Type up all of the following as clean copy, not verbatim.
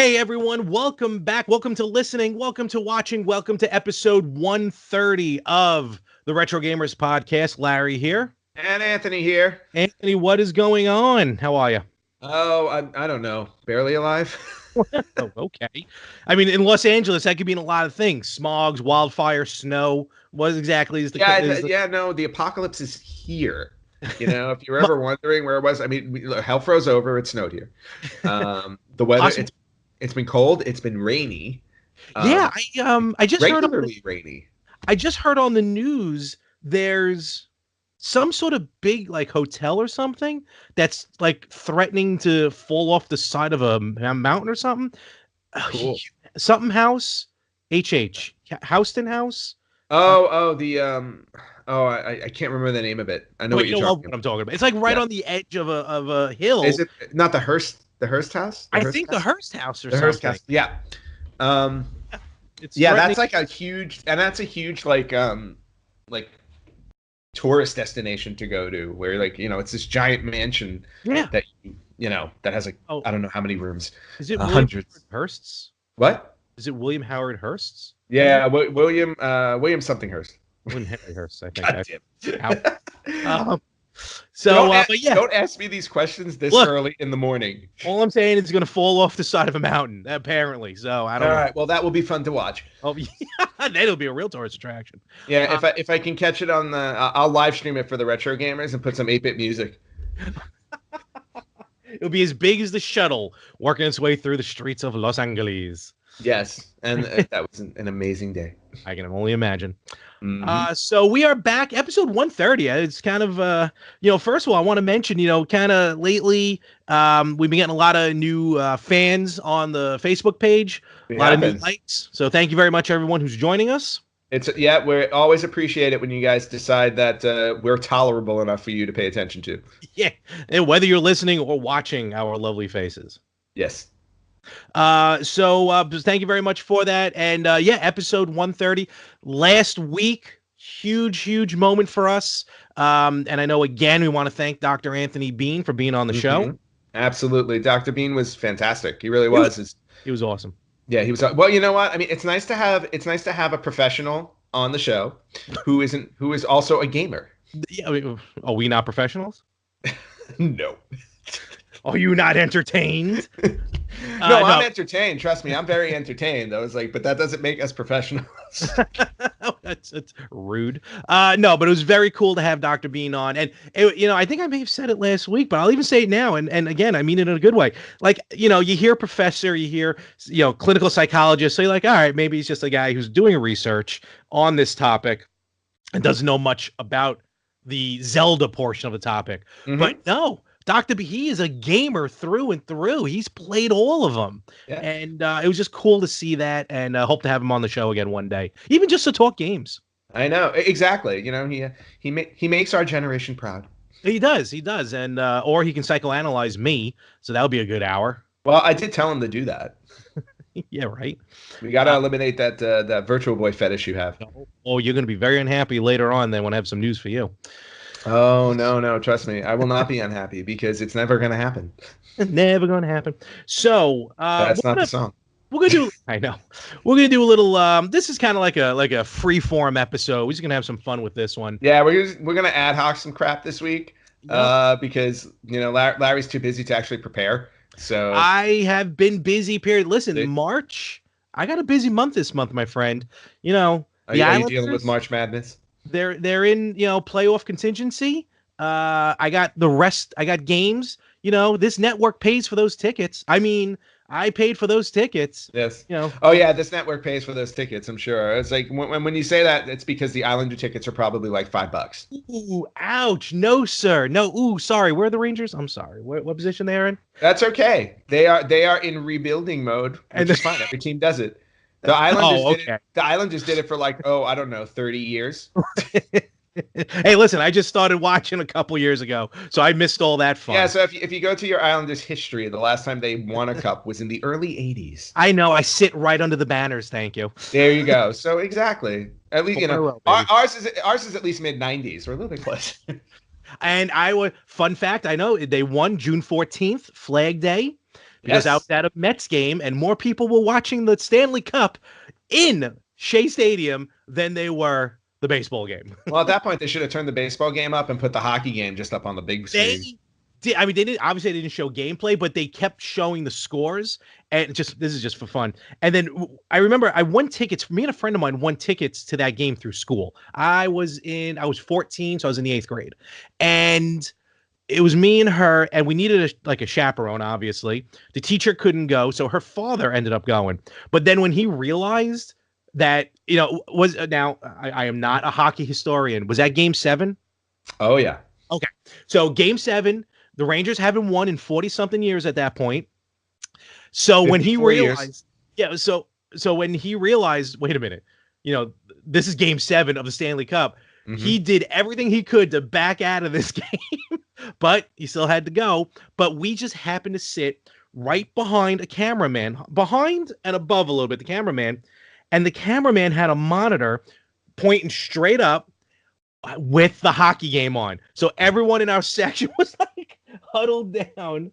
Hey everyone, welcome back. Welcome to listening. Welcome to watching. Welcome to episode 130 of the Retro Gamers Podcast. Larry here. And Anthony here. Anthony, what is going on? How are you? Oh, I don't know. Barely alive. Oh, okay. I mean, in Los Angeles, that could mean a lot of things. Smogs, wildfire, snow. What exactly is the... No, the apocalypse is here. You know, if you're ever wondering where it was, I mean, hell froze over. It snowed here. The weather, Awesome. It's been cold. It's been rainy. Yeah, I just heard rainy. I just heard on the news there's some sort of big like hotel or something that's like threatening to fall off the side of a mountain or something. Cool. Something house, Houston House. I can't remember the name of it. I know what you're talking what I'm talking about. It's like right on the edge of a hill. Is it not the Hearst house? I think the Hearst house or the something. Hearst house. Yeah. That's like a huge like tourist destination to go to, where like, you know, it's this giant mansion that that has like I don't know how many rooms. Is it hundreds? Hearst's? What? Is it William Howard Hearst's? Yeah, William something Hearst. William Henry Hearst, I think. Don't ask me these questions this early in the morning. All I'm saying is it's going to fall off the side of a mountain, apparently. So I don't know. All right, well, that will be fun to watch. Oh, yeah, that'll be a real tourist attraction. Yeah, if I can catch it on I'll live stream it for the Retro Gamers and put some 8-bit music. It'll be as big as the shuttle working its way through the streets of Los Angeles. Yes, and that was an amazing day. I can only imagine. Mm-hmm. So we are back, episode 130. It's kind of, first of all, I want to mention, kind of lately, we've been getting a lot of new fans on the Facebook page, a lot of new likes. So thank you very much, everyone who's joining us. We always appreciate it when you guys decide that we're tolerable enough for you to pay attention to. Yeah, and whether you're listening or watching our lovely faces. Yes. So thank you very much for that. And episode 130 last week, huge moment for us. And I know again we want to thank Dr. Anthony Bean for being on the show. Absolutely. Dr. Bean was fantastic. He really was. He was awesome. Yeah, he was. Well, you know what? I mean, it's nice to have a professional on the show who is also a gamer. Yeah, are we not professionals? No. Are you not entertained? No, I'm entertained. Trust me, I'm very entertained. I was like, but that doesn't make us professionals. That's rude. No, but it was very cool to have Dr. Bean on. And, I think I may have said it last week, but I'll even say it now. And again, I mean it in a good way. Like, you hear professor, you hear, clinical psychologist. So you're like, all right, maybe he's just a guy who's doing research on this topic and doesn't know much about the Zelda portion of the topic. Mm-hmm. But no. Dr. B, he is a gamer through and through. He's played all of them. Yeah. And it was just cool to see that, and hope to have him on the show again one day, even just to talk games. I know. Exactly. He makes our generation proud. He does. And or he can psychoanalyze me, so that would be a good hour. Well, I did tell him to do that. Yeah, right. We got to eliminate that Virtual Boy fetish you have. Oh, you're going to be very unhappy later on then when I have some news for you. Oh, no, trust me. I will not be unhappy because it's never going to happen. Never going to happen. So, that's not the song. We're going to do, I know. We're going to do a little, this is kind of like a free-form episode. We're just going to have some fun with this one. Yeah, we're going to ad hoc some crap this week because, Larry's too busy to actually prepare. So I have been busy, period. Listen, March, I got a busy month this month, my friend. Are you dealing with March Madness? They're in, playoff contingency. I got the rest. I got games. This network pays for those tickets. I mean, I paid for those tickets. Yes. Oh yeah, this network pays for those tickets. I'm sure. It's like when you say that, it's because the Islander tickets are probably like $5. Ooh, ouch! No, sir. No. Ooh, sorry. Where are the Rangers? I'm sorry. What position they're in? That's okay. They are in rebuilding mode, which is fine. Every team does it. The Islanders did it for like, I don't know, 30 years. Hey, listen, I just started watching a couple years ago, so I missed all that fun. Yeah, so if you go to your Islanders history, the last time they won a cup was in the early 80s. I know. I sit right under the banners. Thank you. There you go. So exactly. At least, ours is at least mid-90s. We're a little bit close. And fun fact, I know they won June 14th, Flag Day. because I was Yes. at a Mets game and more people were watching the Stanley Cup in Shea Stadium than they were the baseball game. Well, at that point, they should have turned the baseball game up and put the hockey game just up on the big screen. I mean, they didn't obviously they didn't show gameplay, but they kept showing the scores, and this is just for fun. And then I remember I won tickets. Me and a friend of mine won tickets to that game through school. I was 14, so I was in the 8th grade, and it was me and her, and we needed a chaperone. Obviously, the teacher couldn't go, so her father ended up going. But then when he realized that I am not a hockey historian. Was that Game 7? Oh yeah. Okay, so Game 7. The Rangers haven't won in 40 something years at that point. So when he realized, so when he realized, wait a minute, this is Game 7 of the Stanley Cup. Mm-hmm. He did everything he could to back out of this game, but he still had to go. But we just happened to sit right behind a cameraman, behind and above a little bit, the cameraman, and the cameraman had a monitor pointing straight up with the hockey game on. So everyone in our section was like huddled down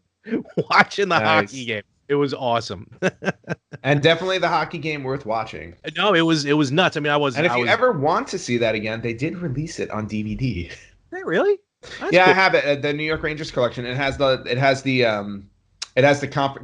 watching the hockey game. It was awesome. And definitely the hockey game worth watching. No, it was nuts. I mean, And if you ever want to see that again, they did release it on DVD. Hey, really? That's cool. I have it. The New York Rangers collection. It has the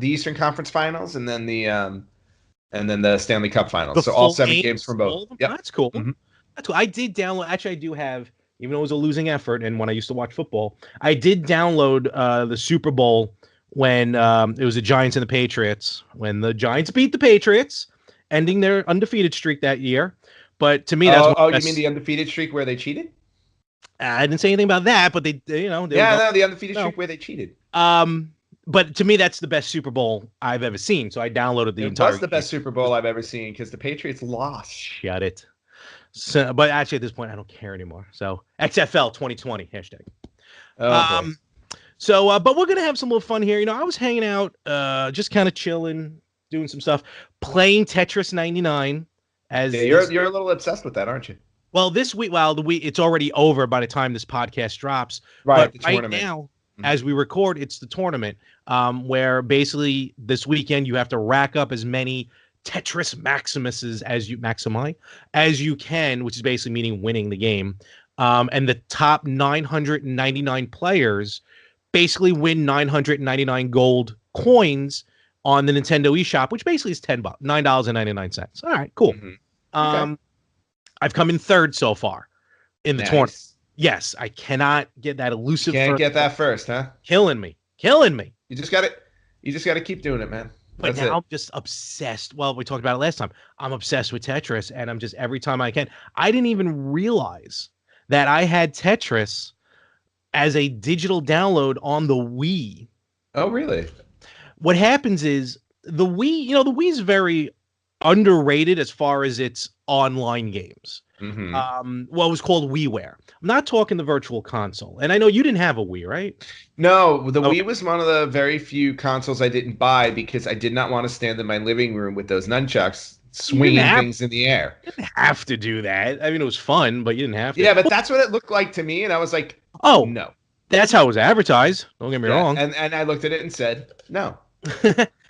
Eastern Conference Finals and then the Stanley Cup Finals. So all 7 games from both. Yep. That's cool. Mm-hmm. That's cool. I did download. Actually, I do have, even though it was a losing effort, and when I used to watch football, I did download the Super Bowl when it was the Giants and the Patriots. When the Giants beat the Patriots, ending their undefeated streak that year. But to me, that's you mean the undefeated streak where they cheated? I didn't say anything about that, but the undefeated streak where they cheated. But to me, that's the best Super Bowl I've ever seen. So I downloaded the entire. It was the best Super Bowl I've ever seen because the Patriots lost. Shut it. So, but actually, at this point, I don't care anymore. So XFL 2020 hashtag. Okay. But we're gonna have some little fun here. I was hanging out, just kind of chilling, doing some stuff, playing Tetris 99. You're a little obsessed with that, aren't you? Well, this week, it's already over by the time this podcast drops. Right. But right now, as we record, it's the tournament, where basically this weekend you have to rack up as many Tetris Maximuses as you can, which is basically meaning winning the game. And the top 999 players basically win 999 gold coins on the Nintendo eShop, which basically is $10, $9.99. All right, cool. Mm-hmm. Okay. I've come in 3rd so far in the tournament. Yes, I cannot get that elusive. Can't get that first, huh? Killing me. You just got to keep doing it, man. But now I'm just obsessed. Well, we talked about it last time. I'm obsessed with Tetris, and I'm just every time I can. I didn't even realize that I had Tetris as a digital download on the Wii. Oh, really? What happens is the Wii, the Wii is very underrated as far as its online games. Mm-hmm. It was called WiiWare. I'm not talking the virtual console. And I know you didn't have a Wii, right? No, the Wii was one of the very few consoles I didn't buy because I did not want to stand in my living room with those nunchucks swinging things in the air. You didn't have to do that. I mean, it was fun, but you didn't have to. Yeah, but that's what it looked like to me, and I was like, oh, no. That's how it was advertised. Don't get me wrong. And I looked at it and said, no.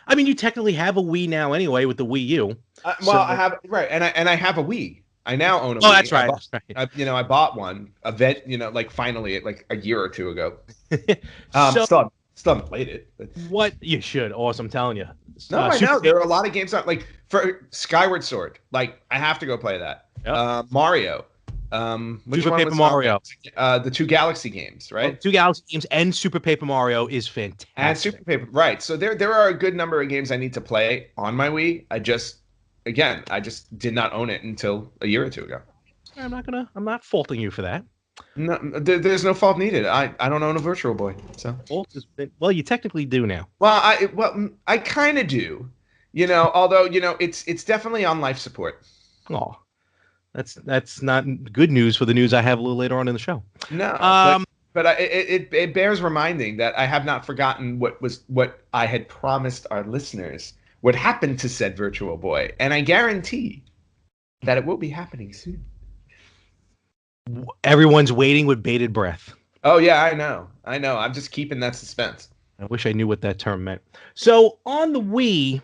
I mean, you technically have a Wii now anyway with the Wii U. I have and I have a Wii. I now own a Wii. Oh, that's right. I bought one finally like a year or two ago. Still haven't played it. But... What you should. Awesome, I'm telling you. No, I know there are a lot of games on for Skyward Sword. Like I have to go play that. Yep. Mario. Super Paper Mario. The 2 Galaxy games, right? 2 Galaxy games and Super Paper Mario is fantastic. And Super Paper, right? So there are a good number of games I need to play on my Wii. I just did not own it until a year or two ago. I'm not faulting you for that. No, there's no fault needed. I don't own a Virtual Boy, so. Well, you technically do now. Well, I kind of do, Although it's definitely on life support. Oh, that's not good news for the news I have a little later on in the show. No, but it bears reminding that I have not forgotten what I had promised our listeners would happen to said Virtual Boy, and I guarantee that it will be happening soon. Everyone's waiting with bated breath. Oh yeah, I know. I'm just keeping that suspense. I wish I knew what that term meant. So on the Wii,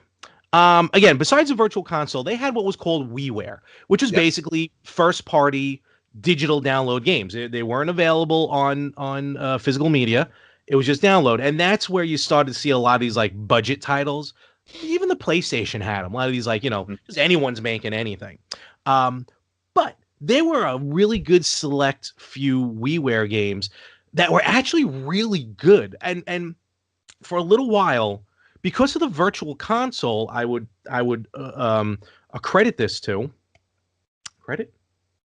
again, besides the Virtual Console, they had what was called WiiWare, which was Yep. basically first-party digital download games. They weren't available on physical media. It was just download, and that's where you started to see a lot of these like budget titles. Even the PlayStation had them. A lot of these, like, Mhm. just anyone's making anything. But there were a really good select few WiiWare games that were actually really good, and for a little while, because of the Virtual Console, I would accredit this to credit.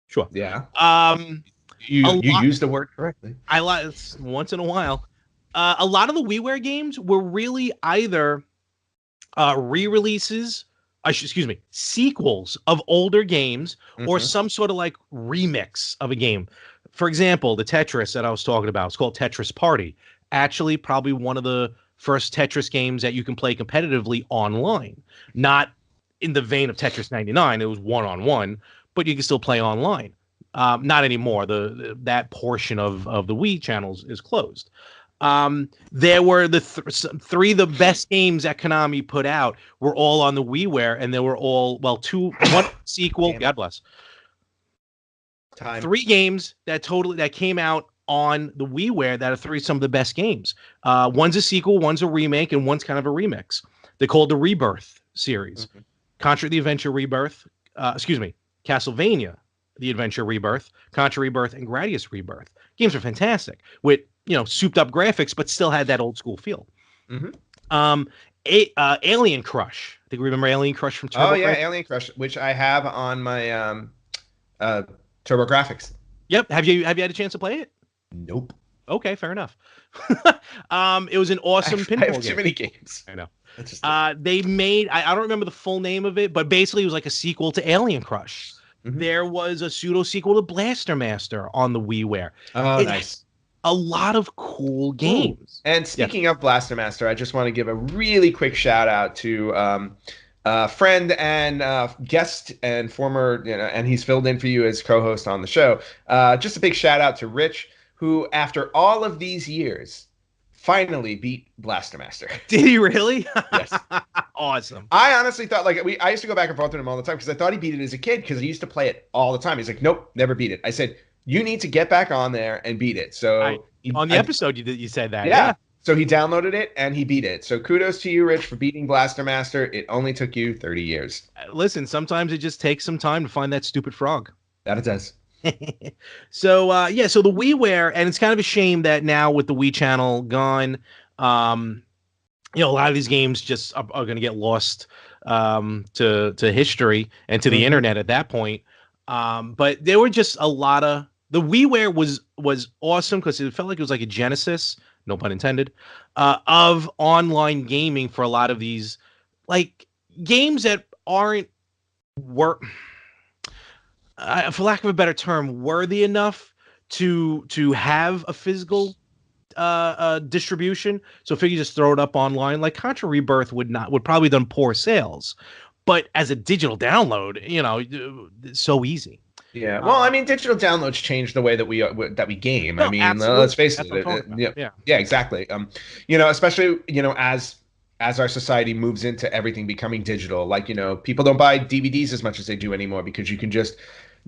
Sure. Yeah. Um, You a you lot. used the word correctly. I like once in a while. A lot of the WiiWare games were really either re-releases, excuse me, sequels of older games, or Hmm. some sort of like remix of a game. For example, the Tetris that I was talking about, it's called Tetris Party. Actually, probably one of the first Tetris games that you can play competitively online. Not in the vein of Tetris 99, it was one-on-one, but you can still play online. Not anymore. That portion of the Wii channels is closed. There were three of the best games that Konami put out were all on the WiiWare, and they were all, well, one sequel. Damn it. God bless. Time. Three games that came out on the WiiWare that are some of the best games. One's a sequel, one's a remake, and one's kind of a remix. They called the Rebirth series. Mhm. Contra the Adventure Rebirth. Excuse me, Castlevania the Adventure Rebirth, Contra Rebirth, and Gradius Rebirth. Games are fantastic with souped up graphics, but still had that old school feel. Mhm. Um, Alien Crush. I think we remember Alien Crush from Oh yeah, TurboGrafx. Alien Crush, which I have on my uh TurboGrafx. Yep. Have you had a chance to play it? Nope. Okay, fair enough. It was an I awesome have, I have pinball too game. many games. I know. That's just it. They made, I don't remember the full name of it, but basically it was like a sequel to Alien Crush. Hmm. There was a pseudo sequel to Blaster Master on the WiiWare. Oh, It had nice. a lot of cool Ooh. games. And Yes. speaking of Blaster Master, I just want to give a really quick shout out to friend and guest and former, and he's filled in for you as co-host on the show. Just a big shout out to Rich, who, after all of these years, finally beat Blaster Master. Did he really? Yes. Awesome. I honestly thought I used to go back and forth with him all the time because I thought he beat it as a kid because he used to play it all the time. He's like, nope, never beat it. I said, you need to get back on there and beat it. I So On the episode you said that. yeah. Yeah. So he downloaded it and he beat it. So kudos to you, Rich, for beating Blaster Master. It only took you 30 years. Listen, sometimes it just takes some time to find that stupid frog. That it does. So yeah, so the WiiWare, and it's kind of a shame that now with the Wii channel gone, a lot of these games just are going to get lost to history and to the Mhm. internet at that point. But there were just a lot of the WiiWare was awesome because it felt like it was like a genesis, no pun intended, of online gaming for a lot of these like games that aren't work for lack of a better term, worthy enough to have a physical distribution. So if you just throw it up online, like Contra Rebirth would probably done poor sales, but as a digital download, it's so easy. Yeah. Well, I Uh, mean, digital downloads change the way that we game. I no, mean, let's absolutely. face That's it. what I'm talking about. Yeah. Yeah. Yeah, exactly. Especially, as our society moves into everything becoming digital, like, people don't buy DVDs as much as they do anymore because you can just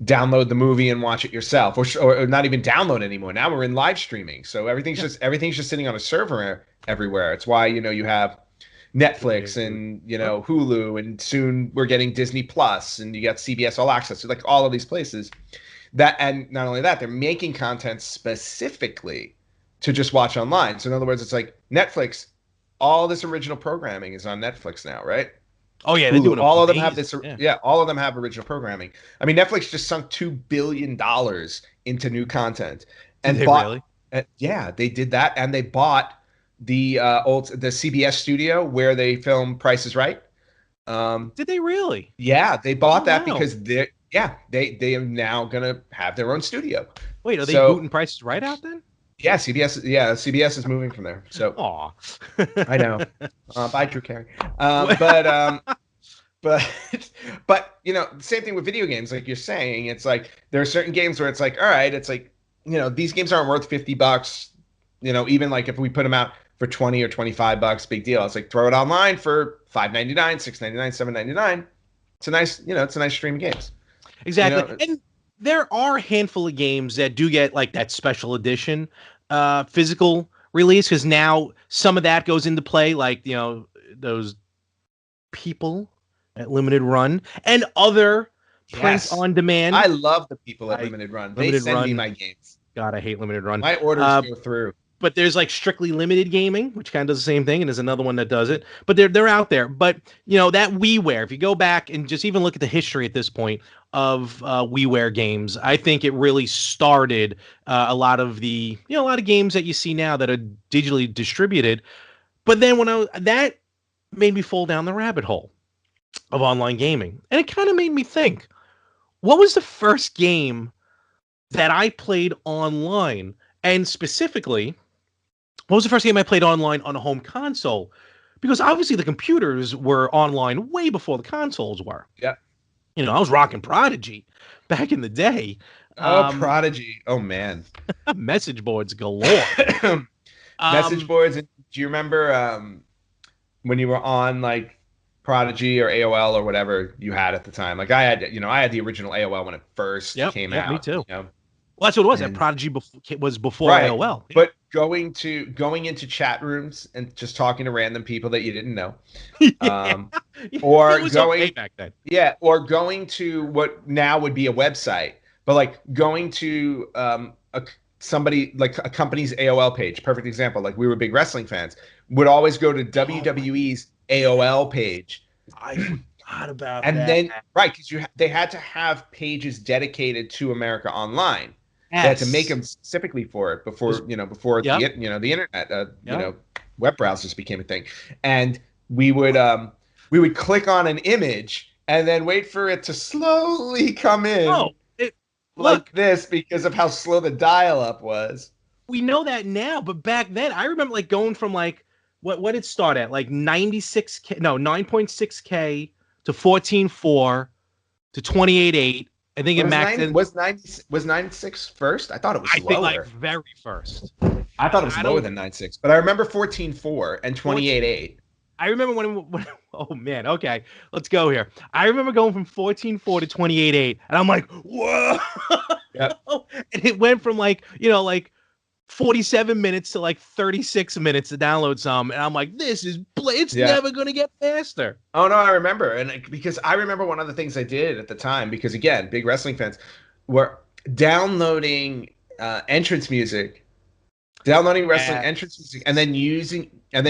download the movie and watch it yourself, or not even download anymore. Now we're in live streaming, so everything's Yeah. just sitting on a server everywhere. It's why you have Netflix and Hulu, and soon we're getting Disney Plus, and you got CBS All Access, so like all of these places and not only that, they're making content specifically to just watch online. So in other words, it's like Netflix, all this original programming is on Netflix now, right? Oh yeah, they're Hulu, doing all of them have amazing. this. Yeah. Yeah, all of them have original programming. I mean, Netflix just sunk $2 billion into new content Did and they bought. really? Yeah, they did that, and they bought the CBS studio where they film Price is Right. Did they really? Yeah, they Oh bought that wow. because they are now gonna have their own studio. Wait, are they So booting prices right out then? yeah, CBS is moving from there. So Aw. I know. Bye, Drew Carey. But but same thing with video games. Like you're saying, it's like there are certain games where it's like, all right, it's like these games aren't worth $50. Even like if we put them out for 20 or 25 bucks, big deal. It's like throw it online for $5.99, $6.99, $7.99. It's a nice, it's a nice stream of games. Exactly. And there are a handful of games that do get like that special edition physical release, because now some of that goes into play, like, those people at Limited Run and other print on demand. I love the people at Limited Run. They send me my games. God, I hate Limited Run. My orders go through. But there's like Strictly Limited Gaming, which kind of does the same thing, and there's another one that does it. But they're out there. But that WiiWare, if you go back and just even look at the history at this point of WiiWare games, I think it really started a lot of the a lot of games that you see now that are digitally distributed. But then that made me fall down the rabbit hole of online gaming, and it kind of made me think, what was the first game that I played online, and specifically, what was the first game I played online on a home console? Because obviously the computers were online way before the consoles were. Yeah. I was rocking Prodigy back in the day. Oh, Prodigy. Oh, man. Message boards galore. Message boards. Do you remember when you were on like Prodigy or AOL or whatever you had at the time? Like I had the original AOL when it first came out. Me too. Well, that's what it was. That Prodigy was before AOL. But going into chat rooms and just talking to random people that you didn't know, or going back then. Yeah, or going to what now would be a website, but like going to somebody like a company's AOL page. Perfect example. Like we were big wrestling fans, would always go to WWE's AOL page. I forgot about that. And then because they had to have pages dedicated to America Online. Yes. They had to make them specifically for it before the internet, web browsers became a thing. And we would click on an image and then wait for it to slowly come in this because of how slow the dial-up was. We know that now, but back then I remember like going from like what did it start at? Like 9.6K to 14.4 to 28.8. I think it maxed. Was 96 first? I thought it was lower. I think like very first. I thought it was lower than 96, but I remember 14.4 and 28.8. I remember when oh man, okay, let's go here. I remember going from 14.4 to 28.8, and I'm like, whoa! Yep. And it went from like 47 minutes to like 36 minutes to download some, and I'm like, it's never gonna get faster. Oh no, I remember, and because I remember one of the things I did at the time, because again, big wrestling fans, were downloading entrance music, entrance music, and then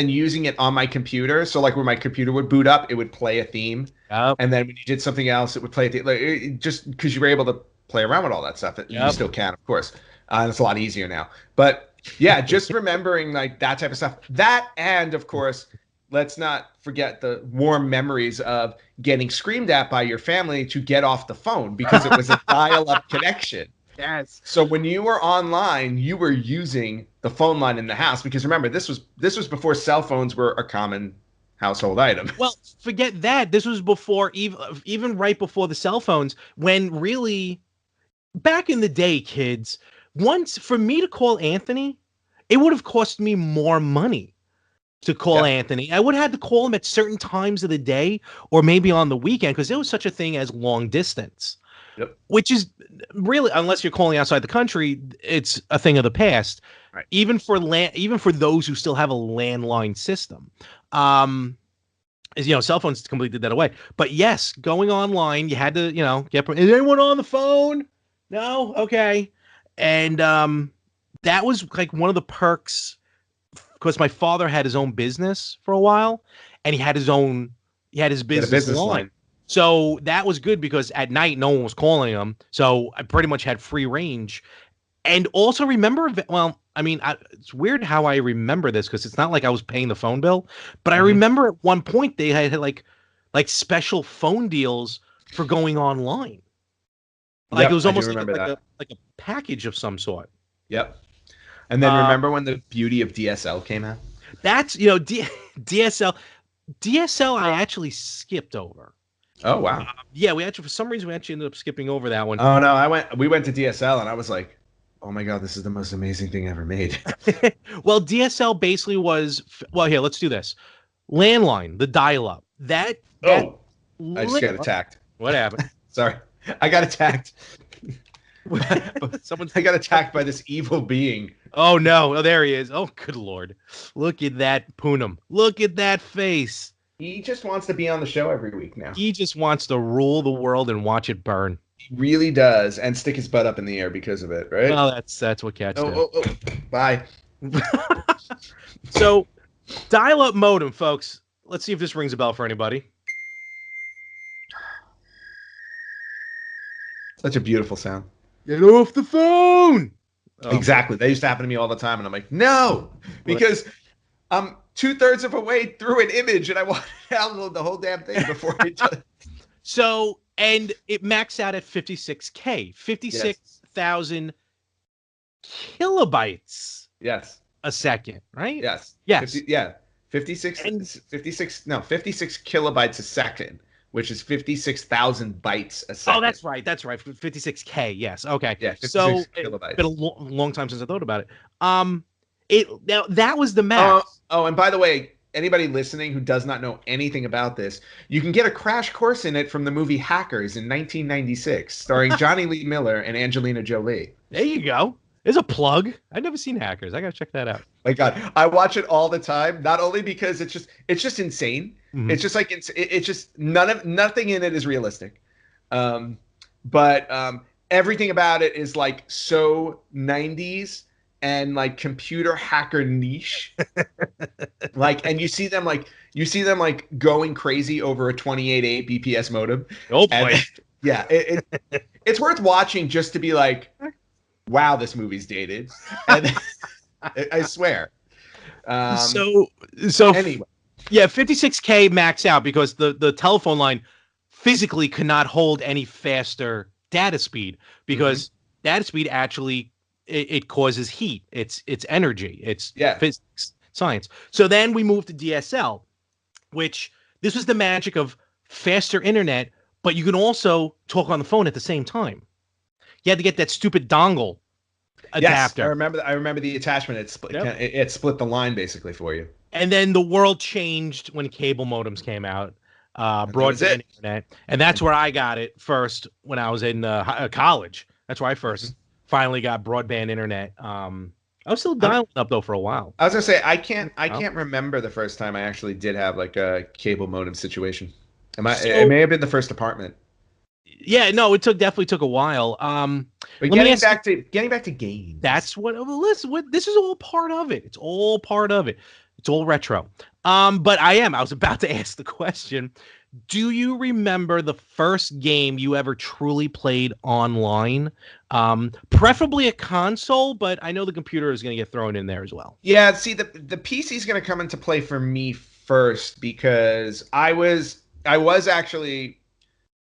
using it on my computer. So like when my computer would boot up, it would play a theme, and then when you did something else, it would play a theme. Just because you were able to play around with all that stuff, you still can, of course. It's a lot easier now. But yeah, just remembering like that type of stuff. That, and of course, let's not forget the warm memories of getting screamed at by your family to get off the phone because it was a dial-up connection. Yes. So when you were online, you were using the phone line in the house, because remember, this was before cell phones were a common household item. Well, forget that. This was before even right before the cell phones, when really back in the day, kids, once for me to call Anthony, it would have cost me more money to call Anthony. I would have had to call him at certain times of the day or maybe on the weekend, because there was such a thing as long distance. Yep. Which is really, unless you're calling outside the country, it's a thing of the past. Right. Even for those who still have a landline system. Cell phones completely did that away. But yes, going online, you had to, is anyone on the phone? No? Okay. And that was like one of the perks, because my father had his own business for a while, and he had his business line. So that was good, because at night no one was calling him. So I pretty much had free range. And also remember, it's weird how I remember this, because it's not like I was paying the phone bill, but I remember at one point they had like special phone deals for going online. Like it was almost like a package of some sort. Yep. And then remember when the beauty of DSL came out? That's, DSL I actually skipped over. Oh, wow. Yeah, for some reason we actually ended up skipping over that one. Oh no, we went to DSL and I was like, Oh my God, this is the most amazing thing ever made. Well, DSL basically was, well, here, let's do this. Landline, the dial-up. That Oh, I just lit, got attacked. what happened? Sorry. I got attacked. Someone's, I got attacked by this evil being. oh no, oh, there he is. Oh, good Lord. Look at that Poonam. Look at that face. He just wants to be on the show every week now. He just wants to rule the world and watch it burn. He really does, and stick his butt up in the air because of it, right? Well, that's what cats do. Oh, bye. So, dial-up modem, folks. Let's see if this rings a bell for anybody. Such a beautiful sound. Get off the phone. Oh, exactly. That used to happen to me all the time, and I'm like, no, because I'm 2/3 of a way through an image, and I want to download the whole damn thing before it does. So, and it maxed out at 56K, 56,000 kilobytes Yes. a second, right? Yes. Yes. 56 kilobytes a second, which is 56,000 bytes a second. Oh, that's right. That's right. 56K. Yes. Okay. Yeah, 56 so kilobytes. It's been a long time since I thought about it. Now that was the max. And by the way, anybody listening who does not know anything about this, you can get a crash course in it from the movie Hackers in 1996, starring Johnny Lee Miller and Angelina Jolie. There you go. There's a plug. I've never seen Hackers. I gotta check that out. My God, I watch it all the time. Not only because it's just insane. Mm-hmm. It's just like it's just nothing in it is realistic, but everything about it is like so 90s and like computer hacker niche. Like, and you see them like going crazy over a 28.8 BPS modem. Oh boy. Yeah, it's worth watching just to be like, wow, this movie's dated. And I swear. So anyway. Yeah, 56K max out because the telephone line physically cannot hold any faster data speed because data speed actually it causes heat. It's energy. It's physics, science. So then we moved to DSL, which this was the magic of faster internet, but you can also talk on the phone at the same time. You had to get that stupid dongle adapter. Yes, I remember the attachment. It split the line basically for you. And then the world changed when cable modems came out, broadband internet, and that's where I got it first when I was in college. That's where I first finally got broadband internet. I was still dialing up though for a while. I was gonna say I can't remember the first time I actually did have like a cable modem situation. It may have been the first apartment. Yeah, no, it definitely took a while. But getting back to games. That's what. Listen, this is all part of it. It's all part of it. It's all retro. But I was about to ask the question. Do you remember the first game you ever truly played online? Preferably a console, but I know the computer is going to get thrown in there as well. Yeah, see, the PC is going to come into play for me first because I was actually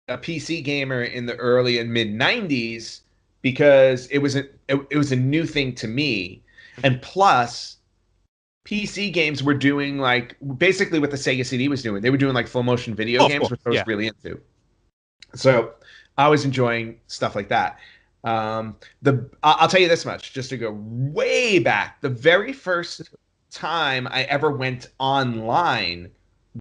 a PC gamer in the early and mid 90s because it was a new thing to me, and plus PC games were doing like basically what the Sega CD was doing. They were doing like full motion video games, which I was really into. So I was enjoying stuff like that. I'll tell you this much, just to go way back. The very first time I ever went online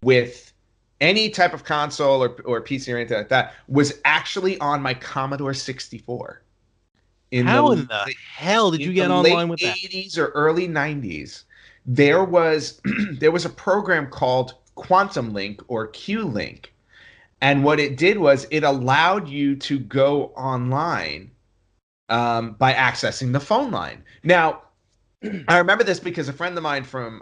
with any type of console or PC or anything like that was actually on my Commodore 64. How in the hell did you get online with that? In the late 80s or early 90s. There was a program called Quantum Link or Q-Link, and what it did was it allowed you to go online by accessing the phone line. Now, I remember this because a friend of mine from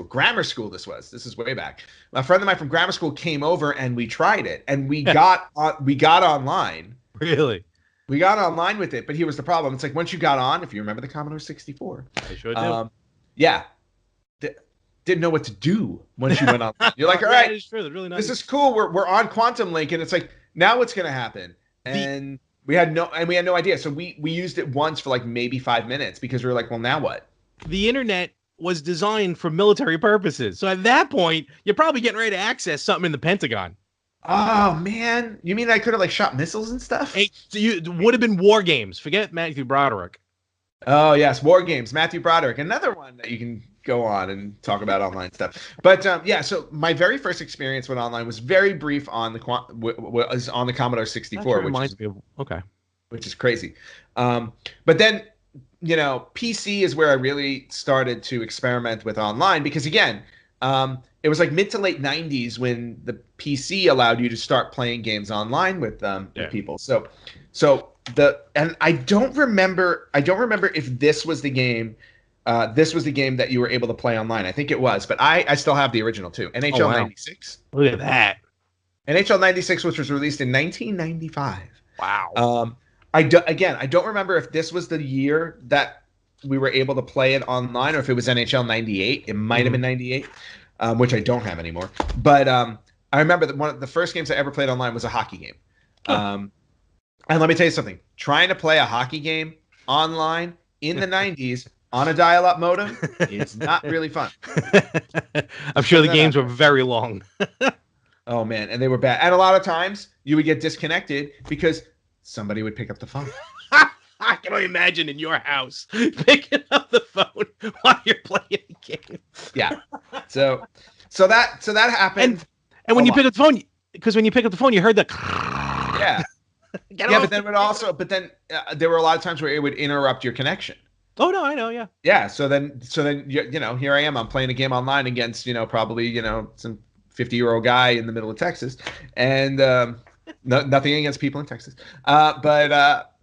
grammar school. This is way back. A friend of mine from grammar school came over and we tried it, and we got online. Really? We got online with it, but here was the problem. It's like once you got on, if you remember the Commodore 64. I sure do. Yeah. Didn't know what to do once you went on. You're like, all right, really nice. This is cool. We're on Quantum Link, and it's like, now what's going to happen? And we had no idea. So we used it once for like maybe 5 minutes because we were like, well, now what? The internet was designed for military purposes. So at that point, you're probably getting ready to access something in the Pentagon. Oh man, you mean I could have like shot missiles and stuff? It would have been War Games. Forget Matthew Broderick. Oh yes, War Games, Matthew Broderick, another one that you can go on and talk about online stuff. But yeah, so my very first experience with online was very brief on the was on the Commodore Actually 64, reminds me of okay. which is crazy. But then PC is where I really started to experiment with online because again, it was like mid to late '90s when the PC allowed you to start playing games online with Yeah. people. So the and I don't remember if this was the game. This was the game that you were able to play online. I think it was, but I still have the original too. Oh NHL wow. 96. Look at that. NHL 96, which was released in 1995. Wow. I don't remember if this was the year that we were able to play it online or if it was NHL 98. It might have Mhm. been 98, which I don't have anymore. But I remember that one of the first games I ever played online was a hockey game. Huh. And let me tell you something, trying to play a hockey game online in the 90s on a dial-up modem is not really fun. I'm Just sure the putting that games out were there. very long. Oh man, and they were bad. And a lot of times you would get disconnected because somebody would pick up the phone. I can only imagine in your house picking up the phone while you're playing a game. Yeah. So so that happened And a when you lot. pick up the phone, because when you pick up the phone, you heard the Yeah. get Yeah, off. but then it would also but then there were a lot of times where it would interrupt your connection. Oh no, I know, yeah. Yeah, so then here I am. I'm playing a game online against probably some 50-year-old guy in the middle of Texas, and nothing against people in Texas, but but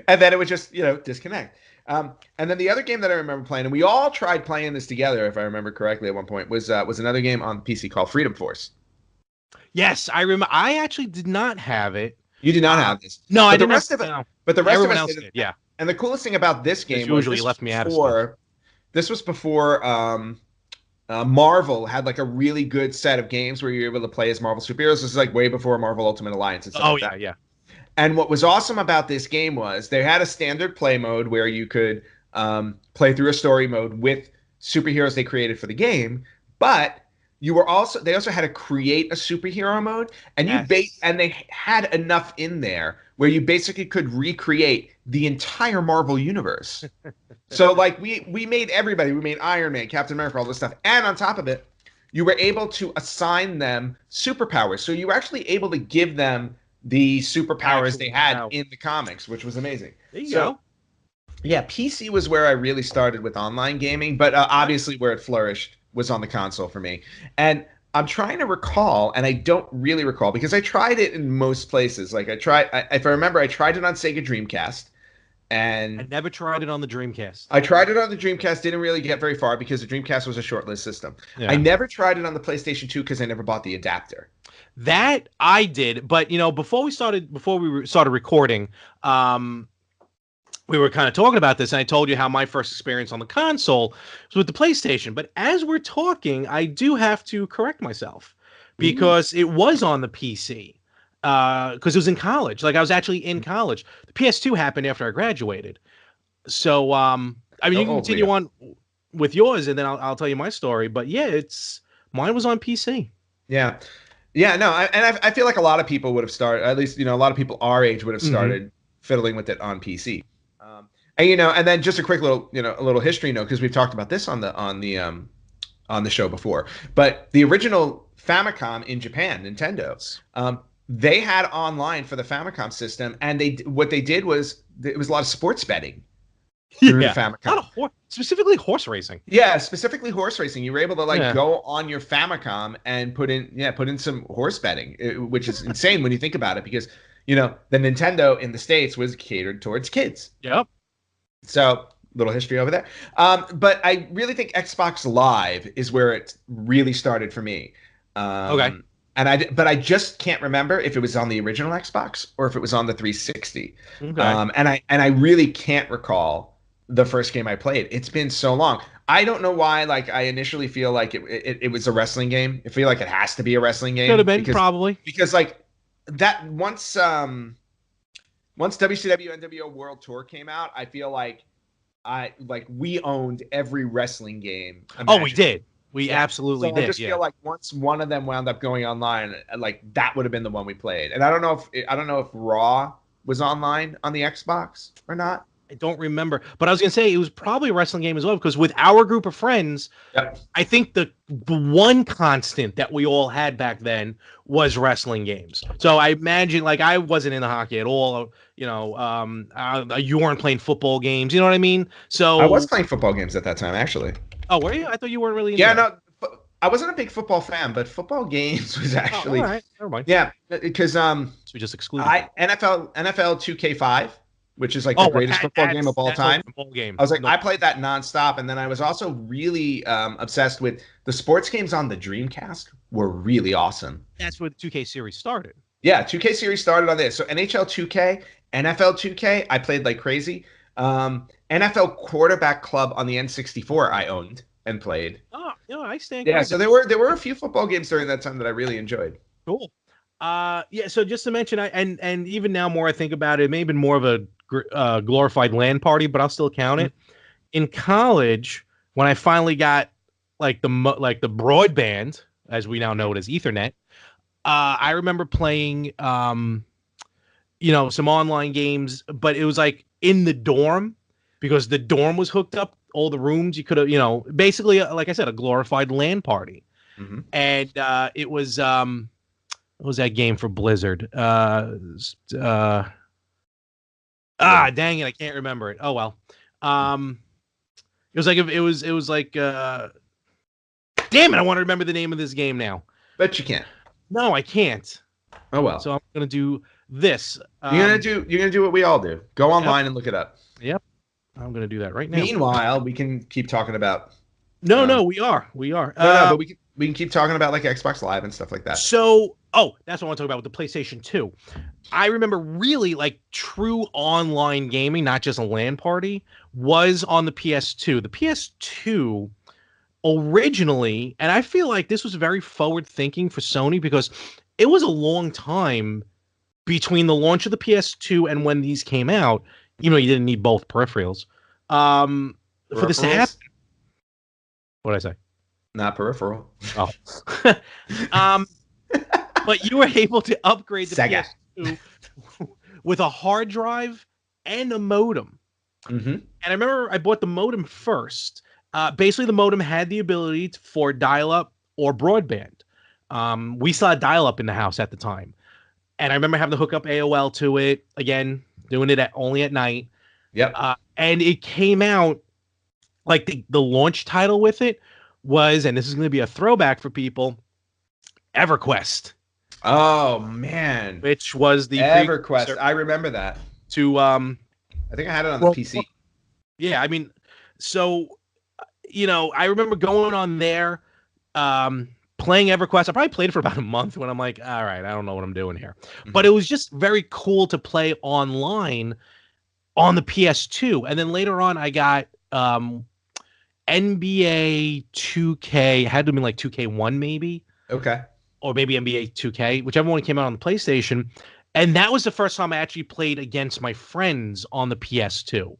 and then it would just disconnect. And then the other game that I remember playing, and we all tried playing this together, if I remember correctly, at one point was another game on PC called Freedom Force. Yes, I remember. I actually did not have it. You did not Uh, have this, no, I but the didn't have. rest of it, No, but the rest of everyone us else did. did. Yeah, And the coolest thing about this as game was usually left me out of stuff. this was before Marvel had like a really good set of games where you're able to play as Marvel superheroes. This is like way before Marvel Ultimate Alliance and stuff Oh like yeah, that. yeah. And what was awesome about this game was they had a standard play mode where you could play through a story mode with superheroes they created for the game, but they also had to create a superhero mode, and Yes. and they had enough in there where you basically could recreate the entire Marvel universe. So like we made everybody, we made Iron Man, Captain America, all this stuff, and on top of it, you were able to assign them superpowers. So you were actually able to give them the superpowers they Actual had power. in the comics, which was amazing. There you So go. yeah, PC was where I really started with online gaming, but Right. obviously where it flourished was on the console for me. And I'm trying to recall, and I don't really recall because I tried it in most places. Like if I remember, I tried it on Sega Dreamcast, I and never tried it on the Dreamcast. I tried it on the Dreamcast, didn't really get very far because the Dreamcast was a short-lived system. I Yeah. never tried it on the PlayStation 2 because I never bought the adapter. That I did, but before we started recording, we were kind of talking about this, and I told you how my first experience on the console was with the PlayStation. But as we're talking, I do have to correct myself Ooh. because it was on the PC. Because it was in college. Like I was actually in college. The PS2 happened after I graduated. So, I mean, Oh, you can oh, continue Leo. on with yours, and then I'll tell you my story. But yeah, it's mine was on PC. Yeah. Yeah, no, I feel like a lot of people would have started, at least, a lot of people our age would have Hmm. started fiddling with it on PC. And and then just a quick little, a little history note, because we've talked about this on the show before. But the original Famicom in Japan, Nintendo, they had online for the Famicom system, and what they did was it was a lot of sports betting through the Yeah, a lot Famicom. of specifically horse racing. Yeah, specifically horse racing. You were able to like Yeah. go on your Famicom and put in some horse betting, which is insane when you think about it, because the Nintendo in the States was catered towards kids. Yep. So little history over there. But I really think Xbox Live is where it really started for me. Okay. But I just can't remember if it was on the original Xbox or if it was on the 360. Okay. And I really can't recall the first game I played. It's been so long. I don't know why. Like I initially feel like it was a wrestling game. I feel like it has to be a wrestling Could have game been because probably. like that once WCW NWO World Tour came out, I feel like we owned every wrestling game Oh, we imaginable. did. We Yeah. absolutely So I did. just Yeah. feel like once one of them wound up going online, like that would have been the one we played. And I don't know if Raw was online on the Xbox or not. I don't remember, but I was gonna say it was probably a wrestling game as well because with our group of friends, Yep. I think the one constant that we all had back then was wrestling games. So I imagine like I wasn't into hockey at all. You weren't playing football games. You know what I mean? I was So playing football games at that time, actually. oh, were you? I thought you weren't really into Yeah, that. no, I wasn't a big football fan, but football games was Oh, all actually, right, never mind. yeah, because So we just excluded I you. NFL 2K5, which is like the Oh, well, greatest football game of all that's time. ultimate ball game. I was like, No, I played that nonstop, and then I was also really obsessed with the sports games on the Dreamcast. Were really awesome. that's where the 2K series started. Yeah, 2K series started on this. So NHL 2K, NFL 2K, I played like crazy. NFL Quarterback Club on the N64, I owned and played. Oh, I stand Yeah, corrected. so there were a few football games during that time that I really enjoyed. Cool. Yeah. So just to mention, and even now, more I think about it, it may have been more of a glorified LAN party, but I'll still count Mhm. it. In college, when I finally got like the broadband, as we now know it as Ethernet, I remember playing some online games, but it was like in the dorm because the dorm was hooked up. All the rooms you could have, basically, like I said, a glorified LAN party, Mhm. and it was what was that game for Blizzard? Dang it, I can't remember it. Oh well. Um, it was like damn it, I want to remember the name of this game now. Bet you can't. No, I can't. Oh well. So I'm gonna do this. You're gonna do what we all do. Go Yep, online and look it up. yep. I'm gonna do that right now. Meanwhile, we can keep talking about No, um, no, we are. no, but we can keep talking about like Xbox Live and stuff like that. That's what I want to talk about with the PlayStation 2. I remember really like true online gaming, not just a LAN party, was on the PS2. The PS2 originally, and I feel like this was very forward thinking for Sony because it was a long time between the launch of the PS2 and when these came out, you didn't need both peripherals. For this to happen, Peripherals, what did I say? not peripheral. Oh. um, but you were able to upgrade the Sega. PS2 with a hard drive and a modem. Mm-hmm. And I remember I bought the modem first. Basically, the modem had the ability for dial-up or broadband. We saw dial-up in the house at the time. And I remember having to hook up AOL to it. Again, doing it only at night. Yep. And it came out, like the launch title with it was, and this is going to be a throwback for people, EverQuest. Oh man, Which was the EverQuest. I remember that. To I think I had it on the PC. Yeah, I mean, so I remember going on there, playing EverQuest. I probably played it for about a month when I'm like, all right, I don't know what I'm doing here. Mm-hmm. But it was just very cool to play online on the PS2. And then later on, I got NBA 2K. It had to have been like 2K1 maybe. Okay. Or maybe NBA 2K, whichever one came out on the PlayStation. And that was the first time I actually played against my friends on the PS2.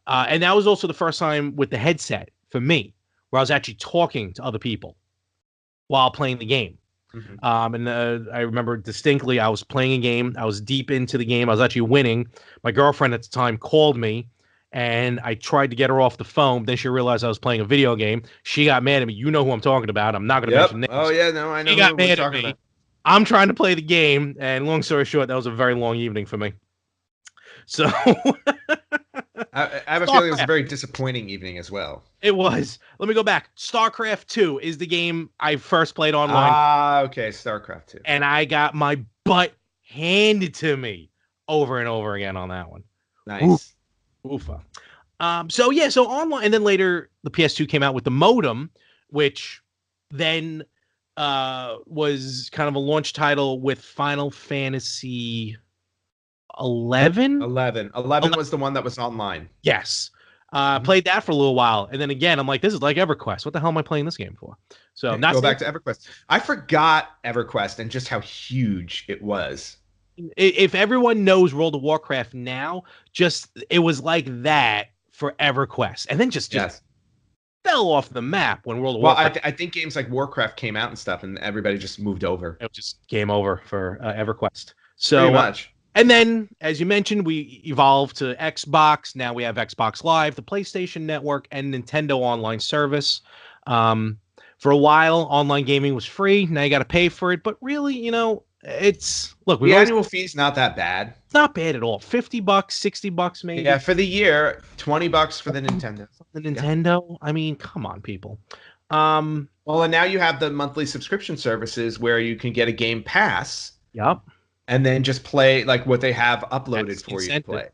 And that was also the first time with the headset for me, where I was actually talking to other people while playing the game. Mm-hmm. And I remember distinctly, I was playing a game. I was deep into the game. I was actually winning. My girlfriend at the time called me, and I tried to get her off the phone. Then she realized I was playing a video game. She got mad at me. You know who I'm talking about. I'm not going to mention names. Oh, yeah, no, I know She got mad at me. About. I'm trying to play the game, and long story short, that was a very long evening for me. So I have a feeling it was a very disappointing evening as well. It was. Let me go back. StarCraft 2 is the game I first played online. Okay, StarCraft 2. And I got my butt handed to me over and over again on that one. Nice. Oofa. So online, and then later the PS2 came out with the modem, which then was kind of a launch title with Final Fantasy 11. 11 was the one that was online. Yes. Played that for a little while, and then again, I'm like, this is like EverQuest. What the hell am I playing this game for? So go back to EverQuest. I forgot EverQuest and just how huge it was. If everyone knows World of Warcraft now, just it was like that for EverQuest, and then just fell off the map when World of Well, Warcraft. I think games like Warcraft came out and stuff, and everybody just moved over. It was just game over for EverQuest. Pretty So, much. and then, as you mentioned, we evolved to Xbox. Now we have Xbox Live, the PlayStation Network, and Nintendo Online Service. For a while, online gaming was free. Now you got to pay for it. But really, it's look. The annual fee's not that bad. It's not bad at all. $50, $60 maybe. Yeah, for the year, $20 for the Nintendo. The Nintendo. I mean, come on, people. Well, and now you have the monthly subscription services where you can get a Game Pass. Yep. And then just play like what they have uploaded for you to play.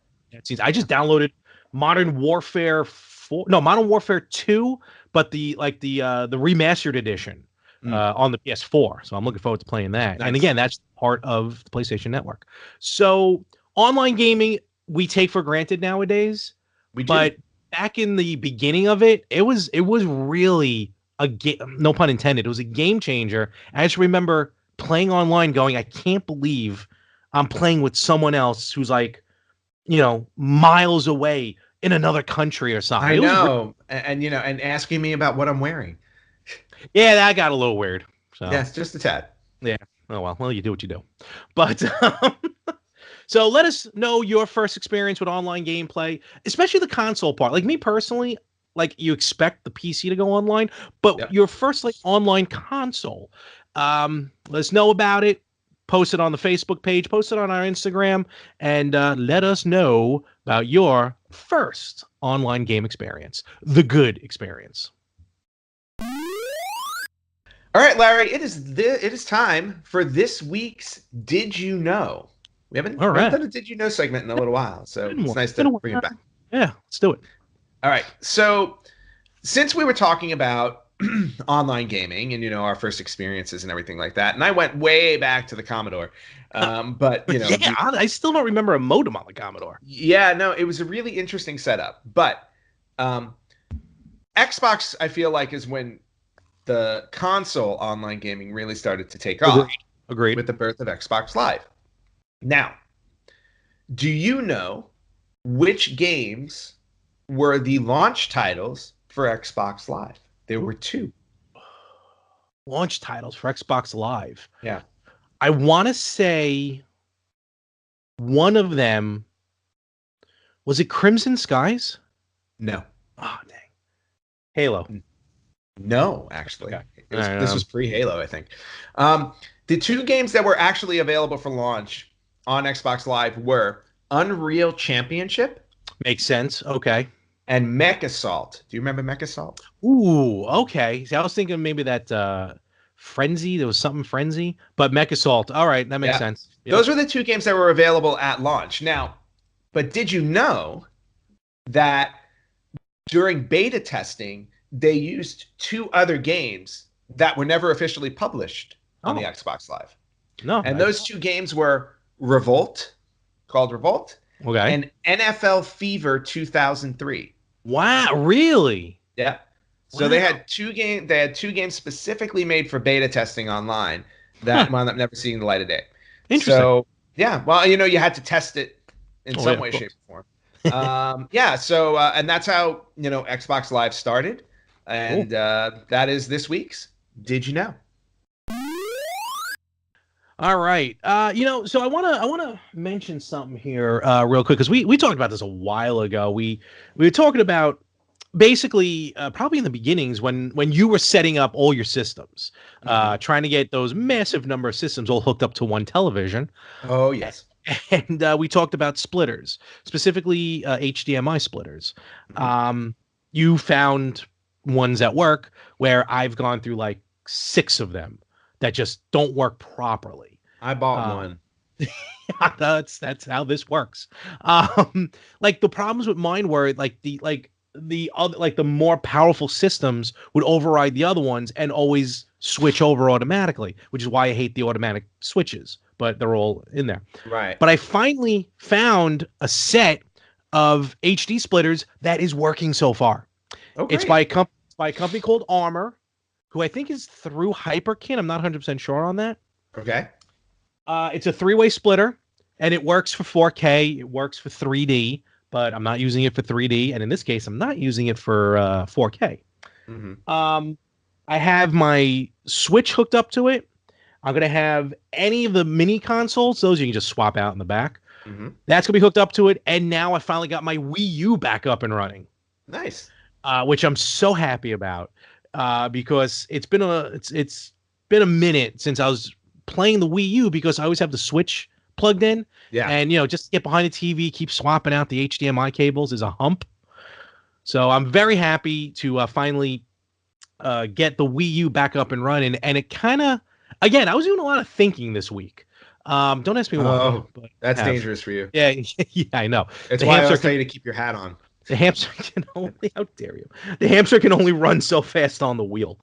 I just downloaded Modern Warfare 4. No, Modern Warfare 2, but the remastered edition on the PS4. So I'm looking forward to playing that. Nice. And again, that's part of the PlayStation Network. So online gaming we take for granted nowadays. But back in the beginning of it, it was really a game. No pun intended. It was a game changer. I just remember playing online going, I can't believe I'm playing with someone else who's like, miles away in another country or something. I know. And asking me about what I'm wearing. Yeah, that got a little weird. So. Yes, just a tad. Yeah. Oh, well, you do what you do. But so let us know your first experience with online gameplay, especially the console part. Like me personally, like you expect the PC to go online, but your first online console. Let us know about it. Post it on the Facebook page. Post it on our Instagram, and let us know about your first online game experience, the good experience. All right, Larry. It is time for this week's Did You Know? We haven't done a Did You Know segment in a little while, so it's nice to bring it back. Yeah, let's do it. All right. So since we were talking about online gaming and our first experiences and everything like that, and I went way back to the Commodore, but I still don't remember a modem on the Commodore. Yeah, no, it was a really interesting setup. But Xbox, I feel like, is when the console online gaming really started to take off. Agreed. With the birth of Xbox Live. Now, do you know which games were the launch titles for Xbox Live? There were 2 launch titles for Xbox Live. Yeah. I want to say one of them, was it Crimson Skies? No. Oh, dang. Halo. No, actually. Okay. This was pre-Halo, I think. The 2 games that were actually available for launch on Xbox Live were Unreal Championship. Makes sense. Okay. And Mech Assault. Do you remember Mech Assault? Ooh, okay. See, I was thinking maybe that Frenzy. There was something Frenzy, but Mech Assault. All right, that makes sense. Yep. Those were the 2 games that were available at launch. Now, but did you know that during beta testing, they used 2 other games that were never officially published on the Xbox Live? No. And those 2 games were Revolt, called Revolt, and NFL Fever 2003. Wow, really? Yeah. So they had 2 games. They had 2 games specifically made for beta testing online that wound up never seeing the light of day. Interesting. So yeah, well, you had to test it in some way, shape, or form. So and that's how Xbox Live started, and that is this week's Did You Know? All right. So I want to mention something here real quick, because we talked about this a while ago. We were talking about basically probably in the beginnings when you were setting up all your systems, trying to get those massive number of systems all hooked up to one television. Oh, yes. And we talked about splitters, specifically HDMI splitters. You found ones at work where I've gone through like 6 of them that just don't work properly. I bought one. That's how this works. Like the problems with mine were the more powerful systems would override the other ones and always switch over automatically, which is why I hate the automatic switches, but they're all in there. Right. But I finally found a set of HD splitters that is working so far. Okay. It's by a company called Armor, who I think is through Hyperkin. I'm not 100% sure on that. Okay. It's a 3-way splitter, and it works for 4K. It works for 3D, but I'm not using it for 3D. And in this case, I'm not using it for 4K. Mm-hmm. Um, I have my Switch hooked up to it. I'm gonna have any of the mini consoles; those you can just swap out in the back. Mm-hmm. That's gonna be hooked up to it. And now I finally got my Wii U back up and running, Nice. which I'm so happy about because it's been a minute since I was playing the Wii U because I always have the Switch plugged in, Yeah. and just get behind the TV, keep swapping out the HDMI cables is a hump. So I'm very happy to finally get the Wii U back up and running. And it kind of, again, I was doing a lot of thinking this week. Don't ask me why, Oh, but I that's have. dangerous for you. Yeah, yeah, I know. It's The why I hamster always tell can you to keep your hat on. the hamster can only how dare you? The hamster can only run so fast on the wheel.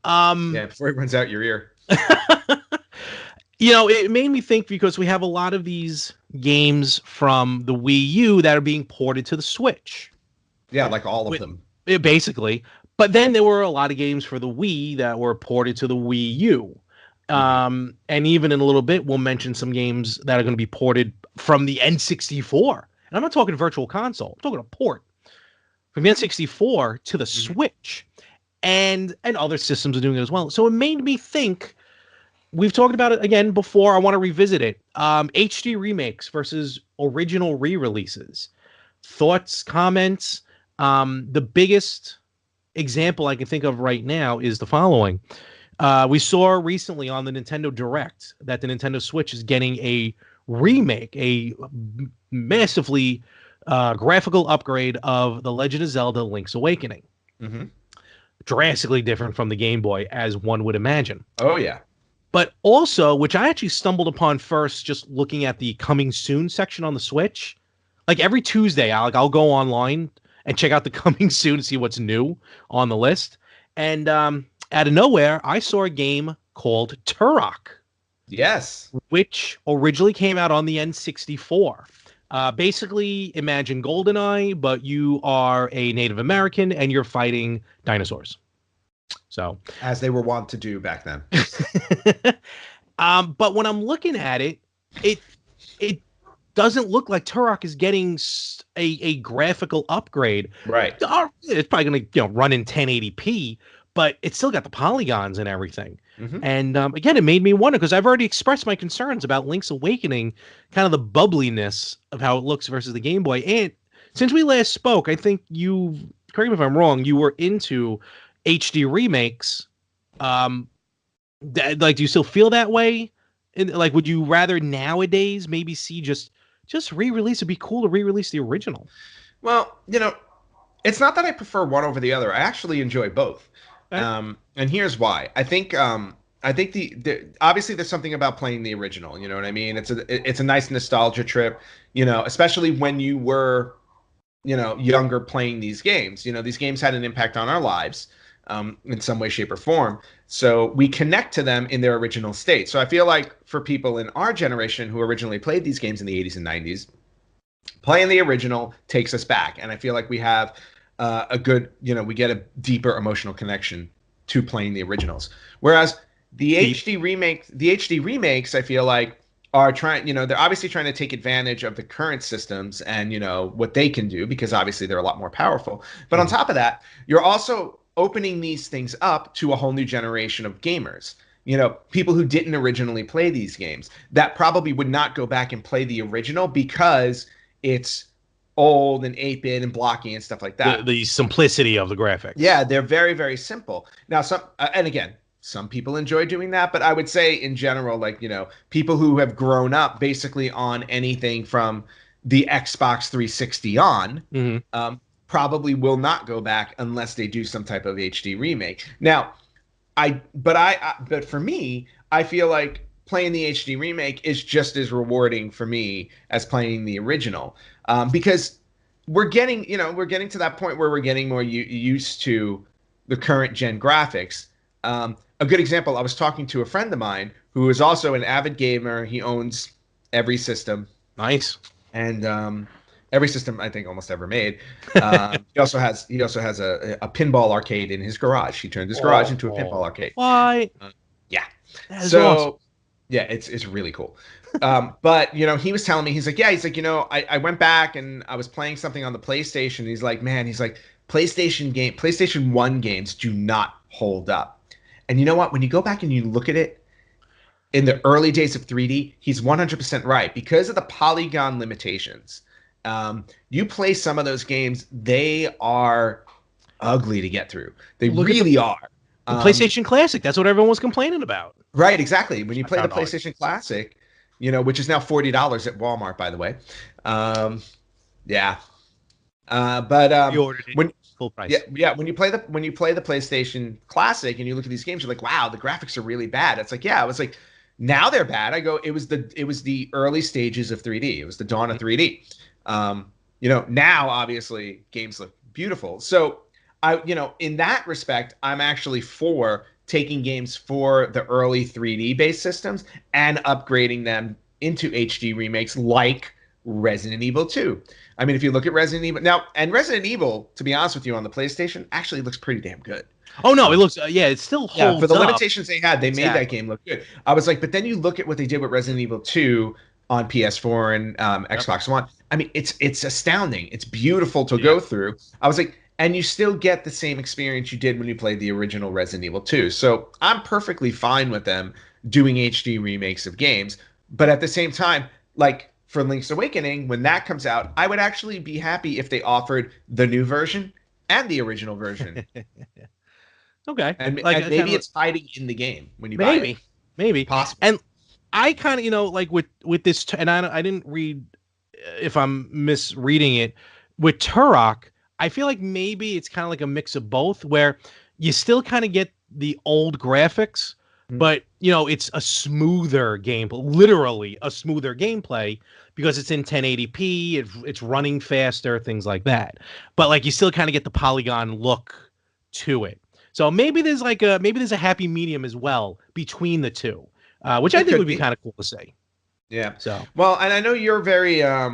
Um, Yeah, before it runs out your ear. it made me think because we have a lot of these games from the Wii U that are being ported to the Switch. Yeah, like all of With them. basically. But then there were a lot of games for the Wii that were ported to the Wii U. Mm-hmm. And even in a little bit, we'll mention some games that are going to be ported from the N64. And I'm not talking virtual console. I'm talking a port from the N64 to the Mm-hmm. Switch. And other systems are doing it as well. So it made me think. We've talked about it again before. I want to revisit it. HD remakes versus original re-releases. Thoughts, comments. The biggest example I can think of right now is the following. We saw recently on the Nintendo Direct that the Nintendo Switch is getting a remake, a massively graphical upgrade of The Legend of Zelda Link's Awakening. Mm-hmm. Drastically different from the Game Boy, as one would imagine. Oh yeah. But also, which I actually stumbled upon first just looking at the coming soon section on the Switch. Like every Tuesday, I'll go online and check out the coming soon to see what's new on the list. And out of nowhere, I saw a game called Turok, Yes. which originally came out on the N64. Basically, imagine GoldenEye, but you are a Native American and you're fighting dinosaurs. So, As they were wont to do back then. but when I'm looking at it, it it doesn't look like Turok is getting a graphical upgrade. Right. It's probably going to run in 1080p, but it's still got the polygons and everything. Mm-hmm. And again, it made me wonder because I've already expressed my concerns about Link's Awakening, kind of the bubbliness of how it looks versus the Game Boy. And since we last spoke, I think you, correct me if I'm wrong, you were into HD remakes. Um, like, do you still feel that way? And like, would you rather nowadays maybe see just re-release? It'd be cool to re-release the original. Well, it's not that I prefer one over the other. I actually enjoy both. Okay. And here's why. I think obviously there's something about playing the original. You know what I mean? It's a nice nostalgia trip. Especially when you were younger playing these games. These games had an impact on our lives in some way, shape, or form. So we connect to them in their original state. So I feel like for people in our generation who originally played these games in the 80s and 90s, playing the original takes us back. And I feel like we have a good, we get a deeper emotional connection to playing the originals. Whereas the HD remakes, I feel like are trying, they're obviously trying to take advantage of the current systems and, what they can do because obviously they're a lot more powerful. But on top of that, you're also opening these things up to a whole new generation of gamers. People who didn't originally play these games that probably would not go back and play the original because it's old and 8-bit and blocky and stuff like that. The simplicity of the graphics. Yeah, they're very, very simple. Now, and again, some people enjoy doing that, but I would say in general, like, people who have grown up basically on anything from the Xbox 360 on, probably will not go back unless they do some type of HD remake. Now, but for me, I feel like playing the HD remake is just as rewarding for me as playing the original, because we're getting to that point where we're getting more used to the current gen graphics. A good example, I was talking to a friend of mine who is also an avid gamer. He owns every system. Nice. And every system I think almost ever made. He also has a pinball arcade in his garage. He turned his garage into a pinball arcade. Why? Yeah. That is So awesome. yeah, it's really cool. But he was telling me, he's like, I went back and I was playing something on the PlayStation. He's like, man, he's like, PlayStation 1 games do not hold up. And you know what? When you go back and you look at it in the early days of 3D, he's 100% right because of the polygon limitations. You play some of those games, they are ugly to get through. They Look at really are. the PlayStation Classic. That's what everyone was complaining about. Right, exactly. When you I play the found out. PlayStation Classic, which is now $40 at Walmart, by the way. Um, yeah. But Pre-ordered it when full price. yeah, when you play the PlayStation Classic and you look at these games, you're like, wow, the graphics are really bad. It's like, yeah, it was like now they're bad. I go, it was the early stages of 3D. It was the dawn of 3D. Now obviously games look beautiful. So in that respect, I'm actually for taking games for the early 3D based systems and upgrading them into HD remakes like Resident Evil 2. I mean, if you look at Resident Evil now, and Resident Evil, to be honest with you, on the PlayStation actually looks pretty damn good. Oh no, it looks it still holds For the up. limitations they had, they made that game look good. I was like, but then you look at what they did with Resident Evil 2 on PS4 and Xbox One. I mean, it's astounding. It's beautiful to go through. I was like, and you still get the same experience you did when you played the original Resident Evil 2. So I'm perfectly fine with them doing HD remakes of games. But at the same time, like for Link's Awakening, when that comes out, I would actually be happy if they offered the new version and the original version. Okay. And maybe it's hiding in the game when you buy it. Maybe. Possible. And I kind of, like with this, and I didn't read if I'm misreading it with Turok. I feel like maybe it's kind of like a mix of both, where you still kind of get the old graphics, but it's a smoother gameplay, literally a smoother gameplay because it's in 1080p. It's running faster, things like that. But like you still kind of get the polygon look to it. So maybe there's a happy medium as well between the two, which I think would be kind of cool to see. Yeah. So well, and I know you're very I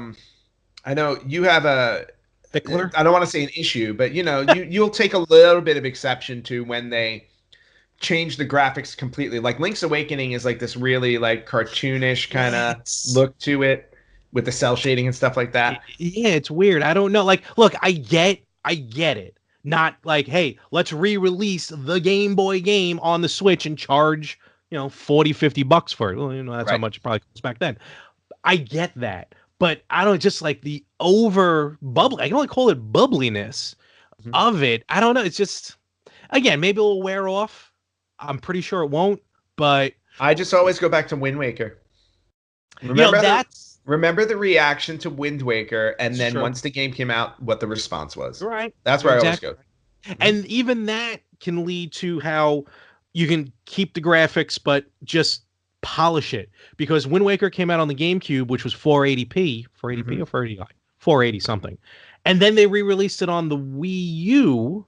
know you have a Fickler? I don't want to say an issue, but you'll take a little bit of exception to when they change the graphics completely. Like Link's Awakening is like this really like cartoonish kind of look to it with the cell shading and stuff like that. Yeah, it's weird. I don't know. Like, look, I get it. Not like, hey, let's re-release the Game Boy game on the Switch and charge, $40-$50 for it. Well, that's how much it probably cost back then. I get that. But I don't just like the over bubbly. I can only call it bubbliness of it. I don't know. It's just, again, maybe it'll wear off. I'm pretty sure it won't. But I just always go back to Wind Waker. Remember the reaction to Wind Waker, and then once the game came out, what the response was. Right. That's where I always go. And even that can lead to how you can keep the graphics, but just polish it, because Wind Waker came out on the GameCube, which was 480p or 480, 480 something, and then they re-released it on the Wii U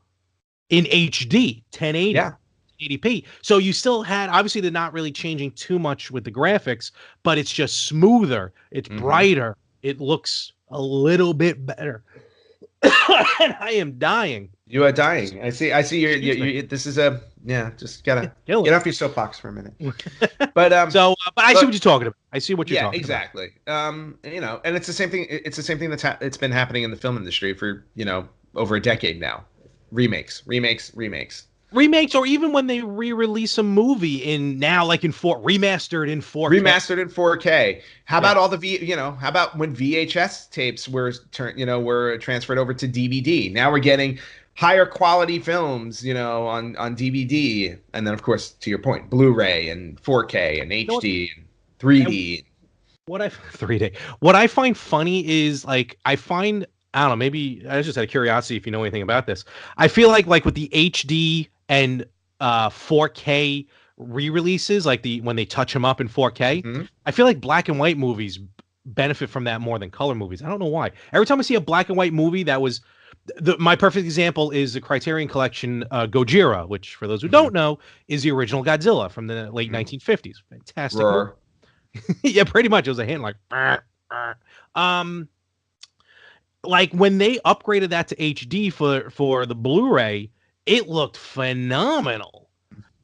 in HD 1080 80p. So you still had, obviously they're not really changing too much with the graphics, but it's just smoother, it's brighter, it looks a little bit better. And I am dying. You are dying. I see you're this is just gotta get off your soapbox for a minute. But I see what you're talking about. I see what you're talking exactly. And it's the same thing. It's the same thing it's been happening in the film industry for over a decade now. Remakes, or even when they re-release a movie in remastered in 4K. How about all the how about when VHS tapes were transferred over to DVD? Now we're getting higher quality films, on DVD, and then of course, to your point, Blu-ray and 4K and HD and 3D. What I find funny is I don't know, maybe I was just out of curiosity if you know anything about this. I feel like with the HD and 4K re-releases, when they touch them up in 4K, I feel like black and white movies benefit from that more than color movies. I don't know why. Every time I see a black and white movie that was my perfect example is the Criterion Collection Gojira, which for those who don't know is the original Godzilla from the late 1950s. Fantastic. Yeah, pretty much. It was a hand like when they upgraded that to HD for the Blu-ray, it looked phenomenal.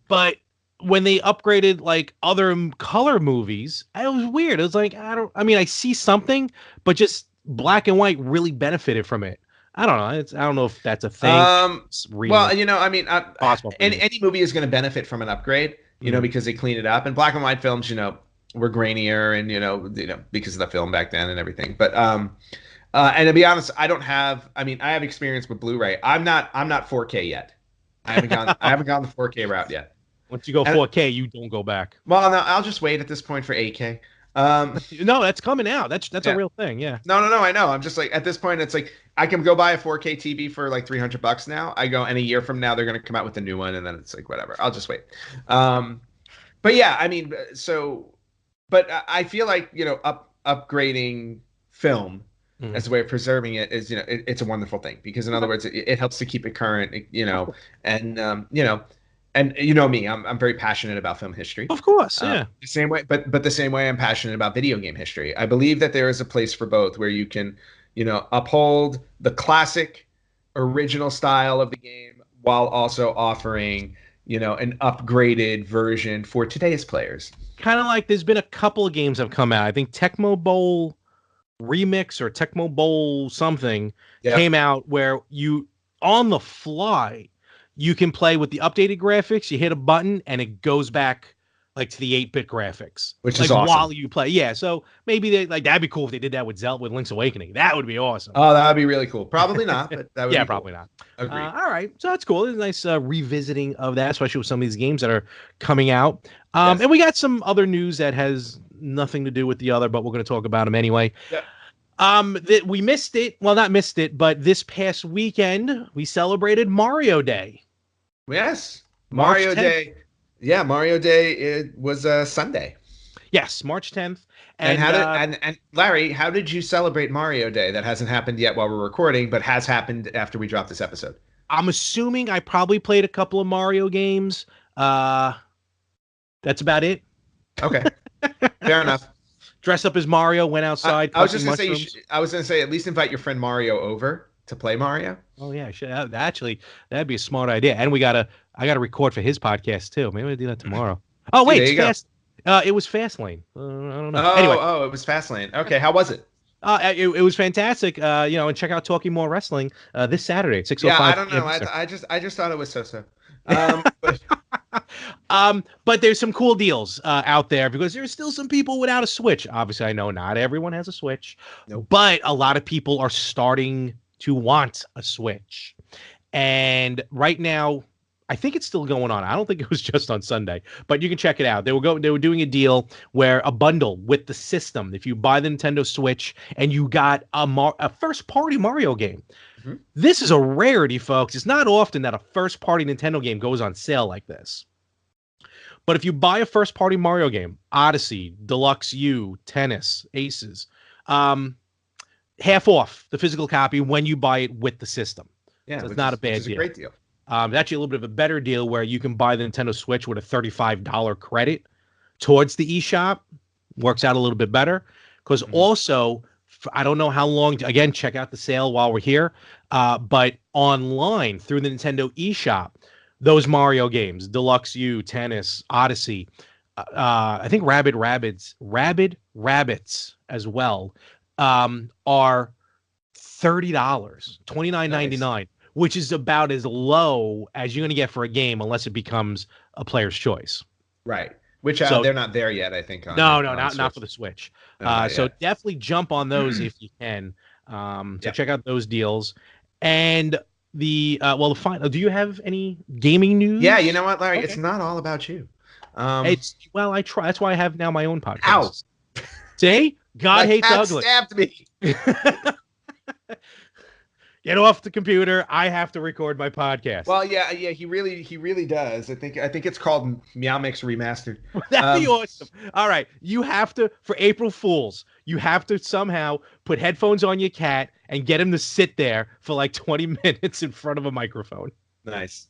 But when they upgraded other color movies, it was weird. It was like, I see something, but just black and white really benefited from it. I don't know. I don't know if that's a thing. Um, It's well, remake I mean, possible any remake. any movie is going to benefit from an upgrade, Mhm. because they clean it up. And black and white films, were grainier, and because of the film back then and everything. But and to be honest, I don't have. I mean, I have experience with Blu-ray. I'm not 4K yet. I haven't gone the 4K route yet. Once you go And 4K, you don't go back. well, no, I'll just wait at this point for 8K. Um, No, that's coming out. That's a yeah. real thing. Yeah. No, no, no. I know. I'm just like at this point, it's like I can go buy a 4K TV for like $300 now. I go, and a year from now they're gonna come out with a new one, and then it's like whatever. I'll just wait. Um, but yeah, I mean, but I feel like upgrading film Mhm. as a way of preserving it is it's a wonderful thing, because in other words it helps to keep it current, and and me, I'm very passionate about film history. Of course. Yeah. The same way, but the same way I'm passionate about video game history. I believe that there is a place for both, where you can uphold the classic original style of the game while also offering an upgraded version for today's players. Kind of like there's been a couple of games that have come out. I think Tecmo Bowl Remix or Tecmo Bowl something Yep. came out where you on the fly you can play with the updated graphics. You hit a button and it goes back like to the 8-bit graphics, Which like is awesome. while you play. Yeah, so maybe they like that'd be cool if they did that with Zelda with Link's Awakening. That would be awesome. Oh, that would be really cool. Probably not, but that would Yeah, be cool. probably not. Agreed. All right, so that's cool. It's a nice revisiting of that, especially with some of these games that are coming out. Yes. And we got some other news that has nothing to do with the other, but we're going to talk about them anyway. Yep. That we missed it. Well, not missed it, but this past weekend we celebrated Mario Day, Yes. March Mario 10th. Day. Yeah, Mario Day. It was a Sunday. Yes, March 10th. And And and Larry, how did you celebrate Mario Day? That hasn't happened yet while we're recording, but has happened after we drop this episode. I'm assuming I probably played a couple of Mario games. Uh, that's about it. Okay, fair enough. Dress up as Mario, went I, outside I was collecting just gonna say, mushrooms. I was gonna say at least invite your friend Mario over to play Mario. Oh yeah, actually that'd be a smart idea. And I gotta record for his podcast too. Maybe I'll do that tomorrow. Oh See, wait, there it's you go. fast. It was Fastlane. I don't know. Anyway, Oh, it was Fastlane. Okay, how was it? it was fantastic. And check out Talking More Wrestling this Saturday at Yeah, I 6:05 don't know. p.m. Eastern. I just thought it was so. But But there's some cool deals out there because there's still some people without a Switch. Obviously, I know not everyone has a Switch, nope. but a lot of people are starting to want a Switch. And right now, I think it's still going on. I don't think it was just on Sunday, but you can check it out. They were doing a deal where a bundle with the system. If you buy the Nintendo Switch and you got a first party Mario game. Mhm. This is a rarity, folks. It's not often that a first party Nintendo game goes on sale like this. But if you buy a first party Mario game, Odyssey, Deluxe U, Tennis, Aces, half off the physical copy when you buy it with the system. Yeah, So it's not a bad which is a deal. great deal. It's actually a little bit of a better deal where you can buy the Nintendo Switch with a $35 credit towards the eShop. Works out a little bit better because also, I don't know how long, again, check out the sale while we're here. But online through the Nintendo eShop, those Mario games, Deluxe U, Tennis, Odyssey, I think Rabid Rabbits as well, are $30, $29.99, Nice. which is about as low as you're going to get for a game unless it becomes a player's choice. Right. Which So they're not there yet, I think. no, On not Switch. for the Switch. No, not So yet. definitely jump on those if you can. So Yep. check out those deals. And the final. Do you have any gaming news? Yeah, you know what, Larry? Okay. It's not all about you. I try. That's why I have now my own Ow! podcast. See, God My hates cat ugly. stabbed me. Get off the computer. I have to record my podcast. Well, yeah, he really does. I think it's called Meow Mix Remastered. That'd be awesome. All right. You have to, for April Fools, you have to somehow put headphones on your cat and get him to sit there for like 20 minutes in front of a microphone. Nice.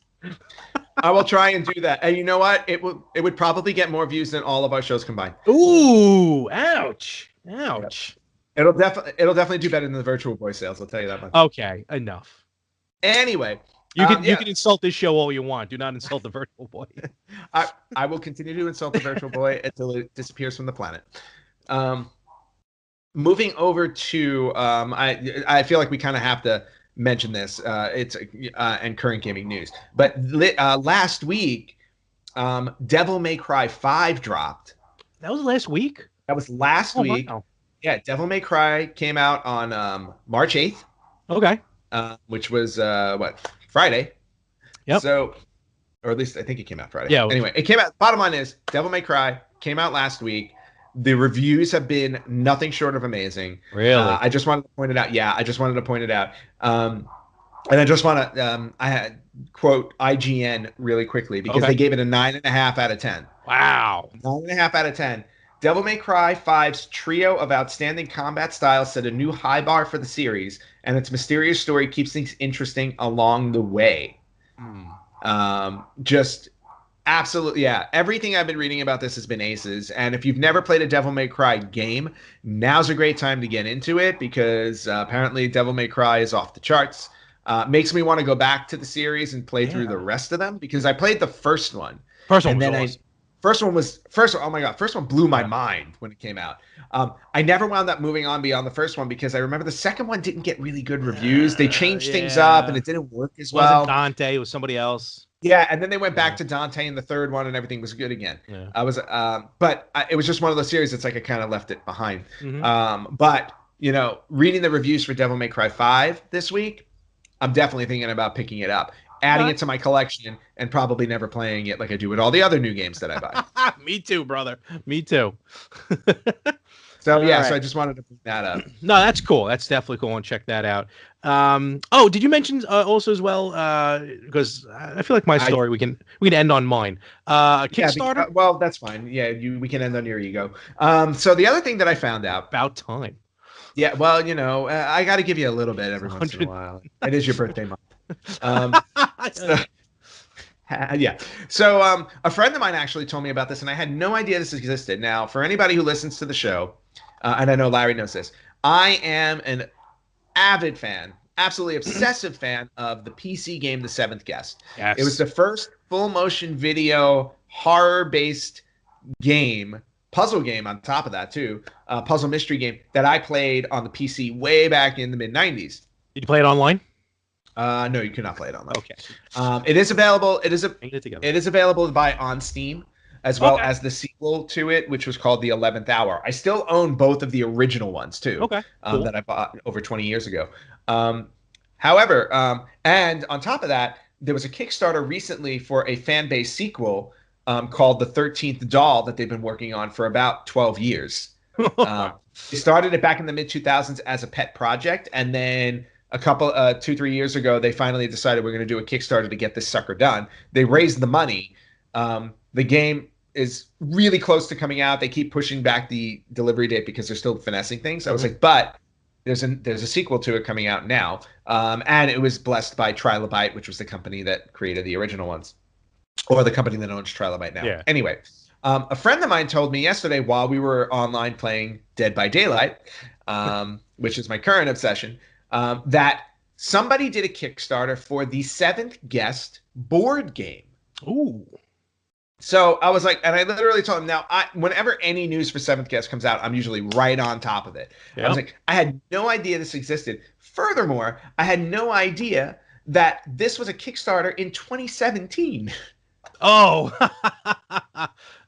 I will try and do that. And you know what? It would probably get more views than all of our shows combined. Ooh, ouch. Ouch. It'll definitely do better than the Virtual Boy sales. I'll tell you that much. Okay, enough. Anyway, You can yeah, insult this show all you want. Do not insult the Virtual Boy. I will continue to insult the Virtual Boy until it disappears from the planet. Moving over to I feel like we kind of have to mention this. It's and current gaming news. But last week, Devil May Cry 5 dropped. That was last week. That was last Oh week. wow. Yeah, Devil May Cry came out on March 8th, Okay. which was what, Friday. Yep. So, or at least I think it came out Friday. Yeah. Anyway, it came out. Bottom line is, Devil May Cry came out last week. The reviews have been nothing short of amazing. Really? I just wanted to point it out. Yeah, I just wanted to point it out. And I just want to I had quote IGN really quickly because Okay. they gave it a 9.5 out of 10. Wow. 9.5 out of 10. Devil May Cry 5's trio of outstanding combat styles set a new high bar for the series, and its mysterious story keeps things interesting along the way. Just absolutely, yeah. Everything I've been reading about this has been aces. And if you've never played a Devil May Cry game, now's a great time to get into it because apparently Devil May Cry is off the charts. Makes me want to go back to the series and play through the rest of them because I played the first one. First one and was then awesome. Oh my god, first one blew my mind when it came out. I never wound up moving on beyond the first one because I remember the second one didn't get really good reviews. They changed things up and it didn't work as It wasn't well. Dante, it was somebody else. Yeah, and then they went back to Dante in the third one, and everything was good again. Yeah. It was just one of those series. It's like I kind of left it behind. Mm-hmm. But reading the reviews for Devil May Cry 5 this week, I'm definitely thinking about picking it up, adding it to my collection, and probably never playing it like I do with all the other new games that I buy. Me too, brother. Me too. So yeah, right. so I just wanted to bring that up. No, that's cool. That's definitely cool. And check that out. Oh, did you mention also as well? Because I feel like my story we can end on mine. Kickstarter. Yeah, well, that's fine. Yeah, we can end on your ego. So the other thing that I found out About time. Yeah, well, I got to give you a little bit every once in a while. It is your birthday month. Yeah. So a friend of mine actually told me about this, and I had no idea this existed. Now, for anybody who listens to the show, and I know Larry knows this, I am an avid fan, absolutely obsessive fan of the PC game The Seventh Guest. Yes. It was the first full motion video horror-based game, puzzle game on top of that too, puzzle mystery game that I played on the PC way back in the mid-90s. Did you play it online? No, you cannot play it online. Okay. It is available. It It is available to buy on Steam, as well as the sequel to it, which was called The 11th Hour. I still own both of the original ones too. Okay. Cool. That I bought over 20 years ago. However, and on top of that, there was a Kickstarter recently for a fan-based sequel called The 13th Doll that they've been working on for about 12 years. They started it back in the mid-2000s as a pet project, and then a couple 2-3 years ago they finally decided we're going to do a Kickstarter to get this sucker done. They raised the money. The game is really close to coming out. They keep pushing back the delivery date because they're still finessing things. I was like, but there's a sequel to it coming out now, and it was blessed by Trilobite, which was the company that created the original ones, or the company that owns Trilobite now. Yeah. Anyway, a friend of mine told me yesterday while we were online playing Dead by Daylight, which is my current obsession, that somebody did a Kickstarter for the Seventh Guest board game. Ooh. So I was like, and I literally told him, now, whenever any news for Seventh Guest comes out, I'm usually right on top of it. Yep. I was like, I had no idea this existed. Furthermore, I had no idea that this was a Kickstarter in 2017. Oh.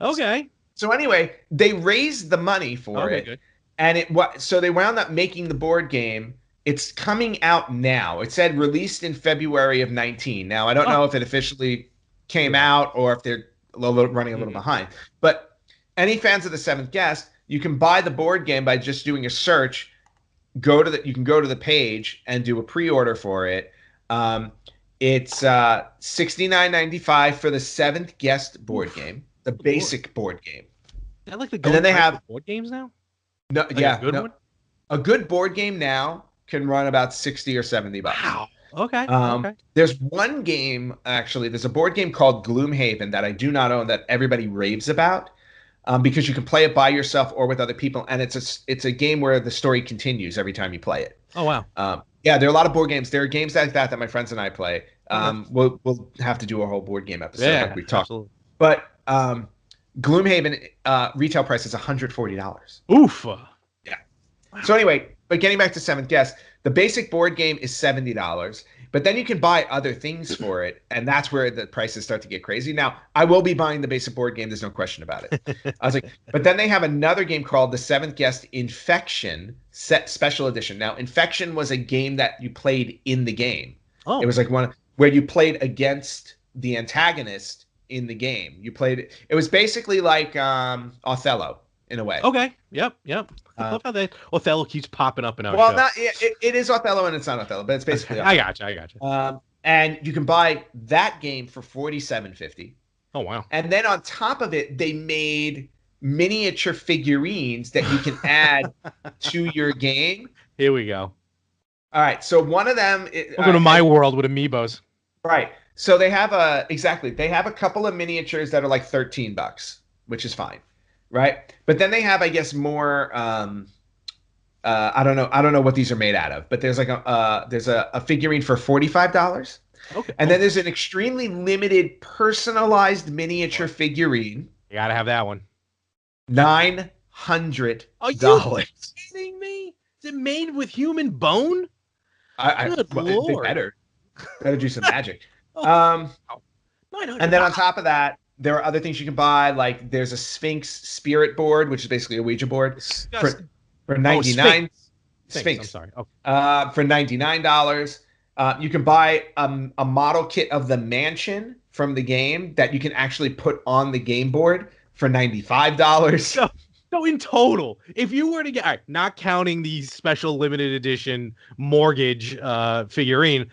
Okay. So anyway, they raised the money for it. Good. And so they wound up making the board game. It's coming out now. It said released in February of 19. Now, I don't know if it officially came out or if they're running a little behind. But any fans of The Seventh Guest, you can buy the board game by just doing a search. You can go to the page and do a pre-order for it. It's $69.95 for the Seventh Guest board game, the basic board game. Is that like the And then they have board games now? No, Like yeah, a good no. one? A good board game now can run about $60 or $70. Wow. Okay. Okay. There's one game, actually, there's a board game called Gloomhaven that I do not own that everybody raves about, because you can play it by yourself or with other people, and it's a game where the story continues every time you play it. Oh wow. Yeah, there are a lot of board games. There are games like that my friends and I play. We'll have to do a whole board game episode like we talked. Absolutely. But Gloomhaven retail price is $140. Oof. Yeah. So anyway, but getting back to Seventh Guest, The basic board game is $70, but then you can buy other things for it, and that's where the prices start to get crazy. Now, I will be buying the basic board game. There's no question about it. I was like, but then they have another game called The Seventh Guest Infection Set Special Edition. Now, Infection was a game that you played in the game. Oh, It was like one where you played against the antagonist in the game. You played it was basically like Othello in a way. okay. Yep. I Uh, love how that Othello keeps popping up in our well, show. not it is Othello and it's not Othello, but it's basically I Othello. got you. And you can buy that game for $47.50. Oh wow. And then on top of it, they made miniature figurines that you can add to your game. Here we go. All right, so one of them. Welcome to my world with amiibos. Right. So they have they have a couple of miniatures that are like $13, which is fine, right? But then they have, I guess, more. I don't know what these are made out of, but there's like a figurine for $45. Okay. And then there's an extremely limited personalized miniature figurine. You gotta have that one. $900. Are you kidding me? Is it made with human bone? Good They Lord. better do some magic. Oh, $900. And then on top of that, there are other things you can buy. Like there's a Sphinx spirit board, which is basically a Ouija board Disgusting. for 99. Sphinx. I'm sorry. Okay. For $99. You can buy a model kit of the mansion from the game that you can actually put on the game board for $95. So in total, if you were to get, all right, not counting the special limited edition mortgage figurine,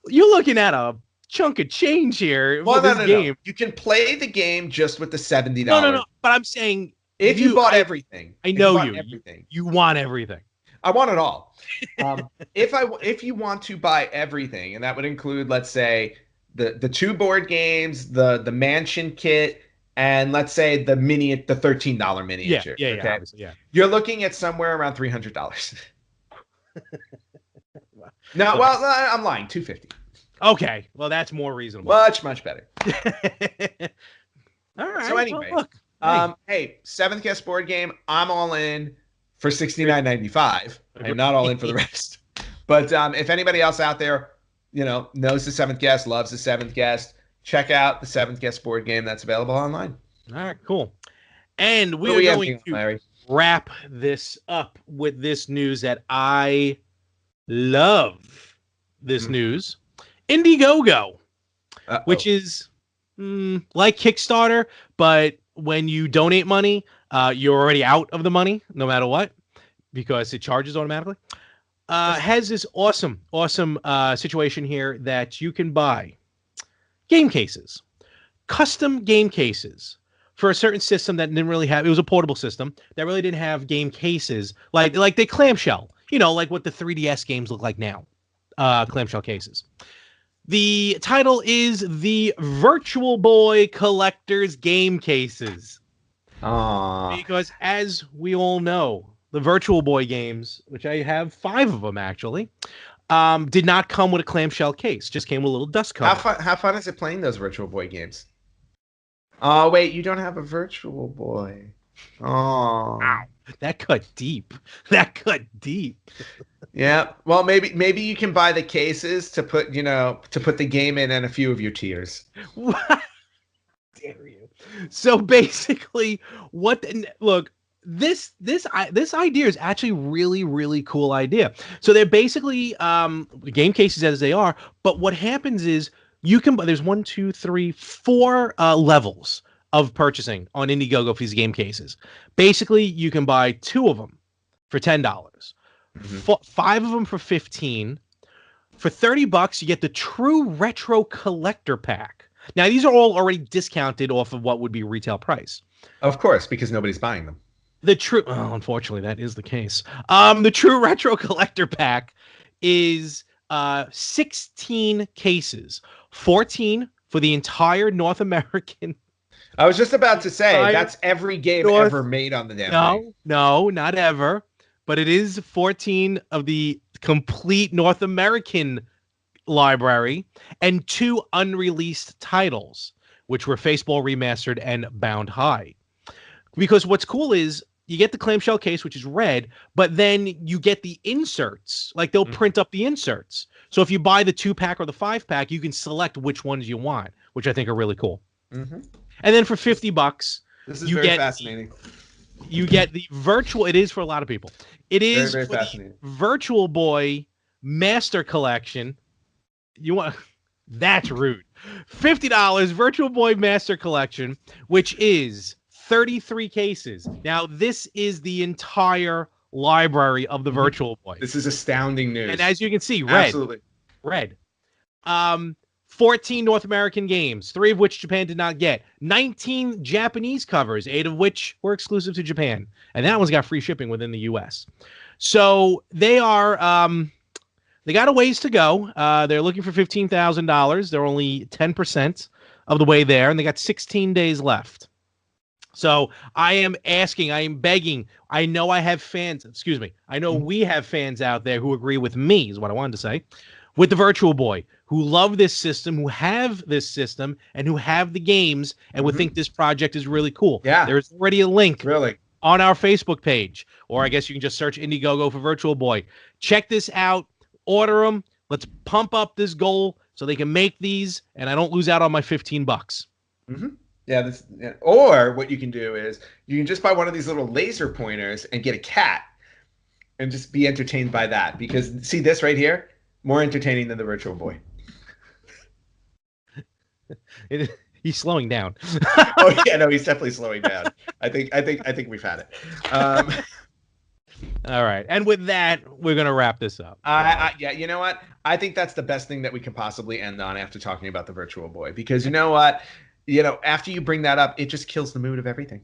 you're looking at a chunk of change here for this game. No. You can play the game just with the $70. No. But I'm saying if you bought everything. I know you. Everything. You want everything. I want it all. If you want to buy everything, and that would include, let's say, the two board games, the mansion kit, and let's say the $13 miniature. Yeah, okay? obviously, yeah. You're looking at somewhere around $300. No, well, I'm lying. $250. Okay, well that's more reasonable. Much better. All right. So anyway, well, look, hey, Seventh Guest board game. I'm all in for $69.95. I'm not all in for the rest. But if anybody else out there, knows the Seventh Guest, loves the Seventh Guest, check out the Seventh Guest board game that's available online. All right, cool. And we are going to wrap this up with this news that I love. This news, Indiegogo, which is like Kickstarter, but when you donate money, you're already out of the money, no matter what, because it charges automatically. Has this awesome situation here that you can buy game cases, custom game cases for a certain system that didn't really have. It was a portable system that really didn't have game cases like the clamshell, like what the 3DS games look like now, clamshell cases. The title is the Virtual Boy Collector's Game Cases. Because as we all know, the Virtual Boy games, which I have 5 of them actually, did not come with a clamshell case. Just came with a little dust cover. How fun is it playing those Virtual Boy games? Oh, wait, you don't have a Virtual Boy. Oh. Wow. That cut deep. Yeah. Well, maybe you can buy the cases to put the game in and a few of your tears. What? Dare you? So basically, this idea is actually really cool idea. So they're basically game cases as they are, but what happens is you can buy. There's 1, 2, 3, 4 levels of purchasing on Indiegogo for these game cases. Basically, you can buy 2 of them for $10, 5 of them for $15. For $30, you get the True Retro Collector Pack. Now, these are all already discounted off of what would be retail price. Of course, because nobody's buying them. Unfortunately, that is the case. The True Retro Collector Pack is 16 cases, 14 for the entire North American. I was just about to say that's every game ever made on the damn thing. No, not ever. But it is 14 of the complete North American library and 2 unreleased titles, which were Faceball Remastered and Bound High. Because what's cool is you get the clamshell case, which is red, but then you get the inserts. Like they'll print up the inserts. So if you buy the 2-pack or the 5-pack, you can select which ones you want, which I think are really cool. Mm-hmm. And then for $50, this is very fascinating. You get the virtual. It is for a lot of people. It is very, very for fascinating. The Virtual Boy Master Collection. You want? That's rude. $50 Virtual Boy Master Collection, which is 33 cases. Now, this is the entire library of the Virtual Boy. This is astounding news. And as you can see, red. Absolutely. Red. 14 North American games, 3 of which Japan did not get. 19 Japanese covers, 8 of which were exclusive to Japan. And that one's got free shipping within the US. So they are they got a ways to go. They're looking for $15,000. They're only 10% of the way there, and they got 16 days left. So I am asking, I am begging. I know I have fans, excuse me. I know we have fans out there who agree with me, is what I wanted to say, with the Virtual Boy, who love this system, who have this system, and who have the games, and would think this project is really cool. Yeah. There's already a link Really? on our Facebook page, or I guess you can just search Indiegogo for Virtual Boy. Check this out. Order them. Let's pump up this goal so they can make these, and I don't lose out on my $15. Mm-hmm. Yeah, or what you can do is you can just buy one of these little laser pointers and get a cat and just be entertained by that. Because see this right here? More entertaining than the Virtual Boy. He's slowing down. Oh yeah, no, he's definitely slowing down. I think we've had it. All right, and with that, we're gonna wrap this up. Yeah, you know what? I think that's the best thing that we can possibly end on after talking about the Virtual Boy, because you know what? You know, after you bring that up, it just kills the mood of everything.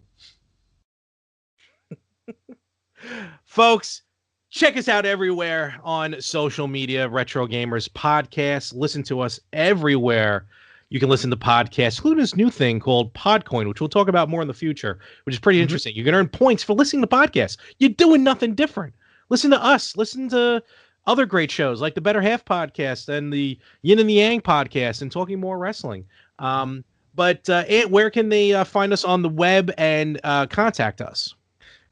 Folks, check us out everywhere on social media, Retro Gamers Podcast. Listen to us everywhere. You can listen to podcasts, including this new thing called Podcoin, which we'll talk about more in the future, which is pretty interesting. You can earn points for listening to podcasts. You're doing nothing different. Listen to us. Listen to other great shows like the Better Half podcast and the Yin and the Yang podcast and Talking More Wrestling. But Ant, where can they find us on the web and contact us?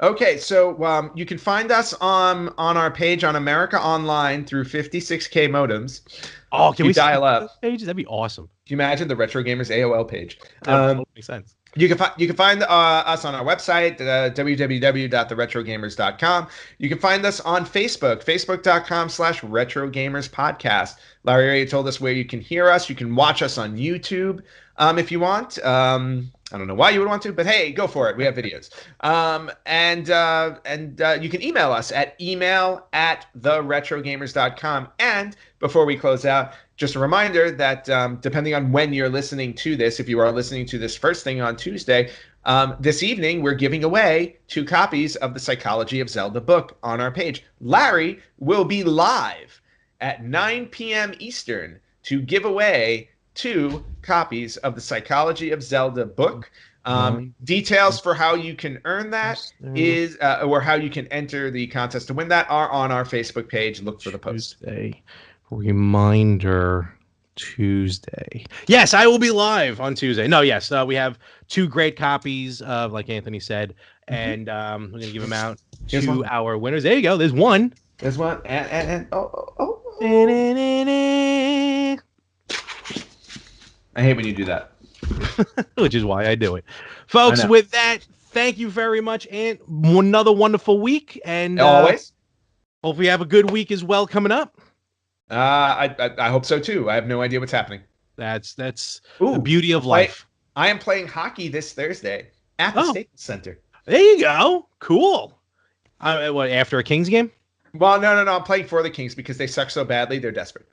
Okay, so you can find us on our page on America Online through 56K modems. Oh, can we dial up pages? That'd be awesome. Can you imagine the Retro Gamers AOL page? That makes sense. You can find us on our website, www.theretrogamers.com. You can find us on Facebook, facebook.com/retrogamerspodcast. Larry already told us where you can hear us. You can watch us on YouTube if you want. I don't know why you would want to, but hey, go for it. We have videos. And you can email us at email@theretrogamers.com. And before we close out, just a reminder that depending on when you're listening to this, if you are listening to this first thing on Tuesday, this evening we're giving away 2 copies of the Psychology of Zelda book on our page. Larry will be live at 9 p.m. Eastern to give away 2 copies of the Psychology of Zelda book. Details for how you can earn that is, or how you can enter the contest to win that, are on our Facebook page. Look for the post. Reminder Tuesday. Yes, I will be live on Tuesday. No, yes, we have 2 great copies of, like Anthony said, and we're going to give them out to our winners. There you go. There's one. There's one. And I hate when you do that. Which is why I do it. Folks, with that, thank you very much, and another wonderful week. And always. Hope we have a good week as well coming up. I hope so too. I have no idea what's happening. That's the beauty of life. I am playing hockey this Thursday at the Staples Center. There you go. Cool. What, after a Kings game? Well, no. I'm playing for the Kings because they suck so badly. They're desperate.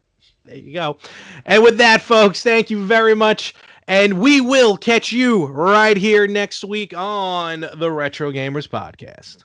There you go. And with that, folks, thank you very much. And we will catch you right here next week on the Retro Gamers Podcast.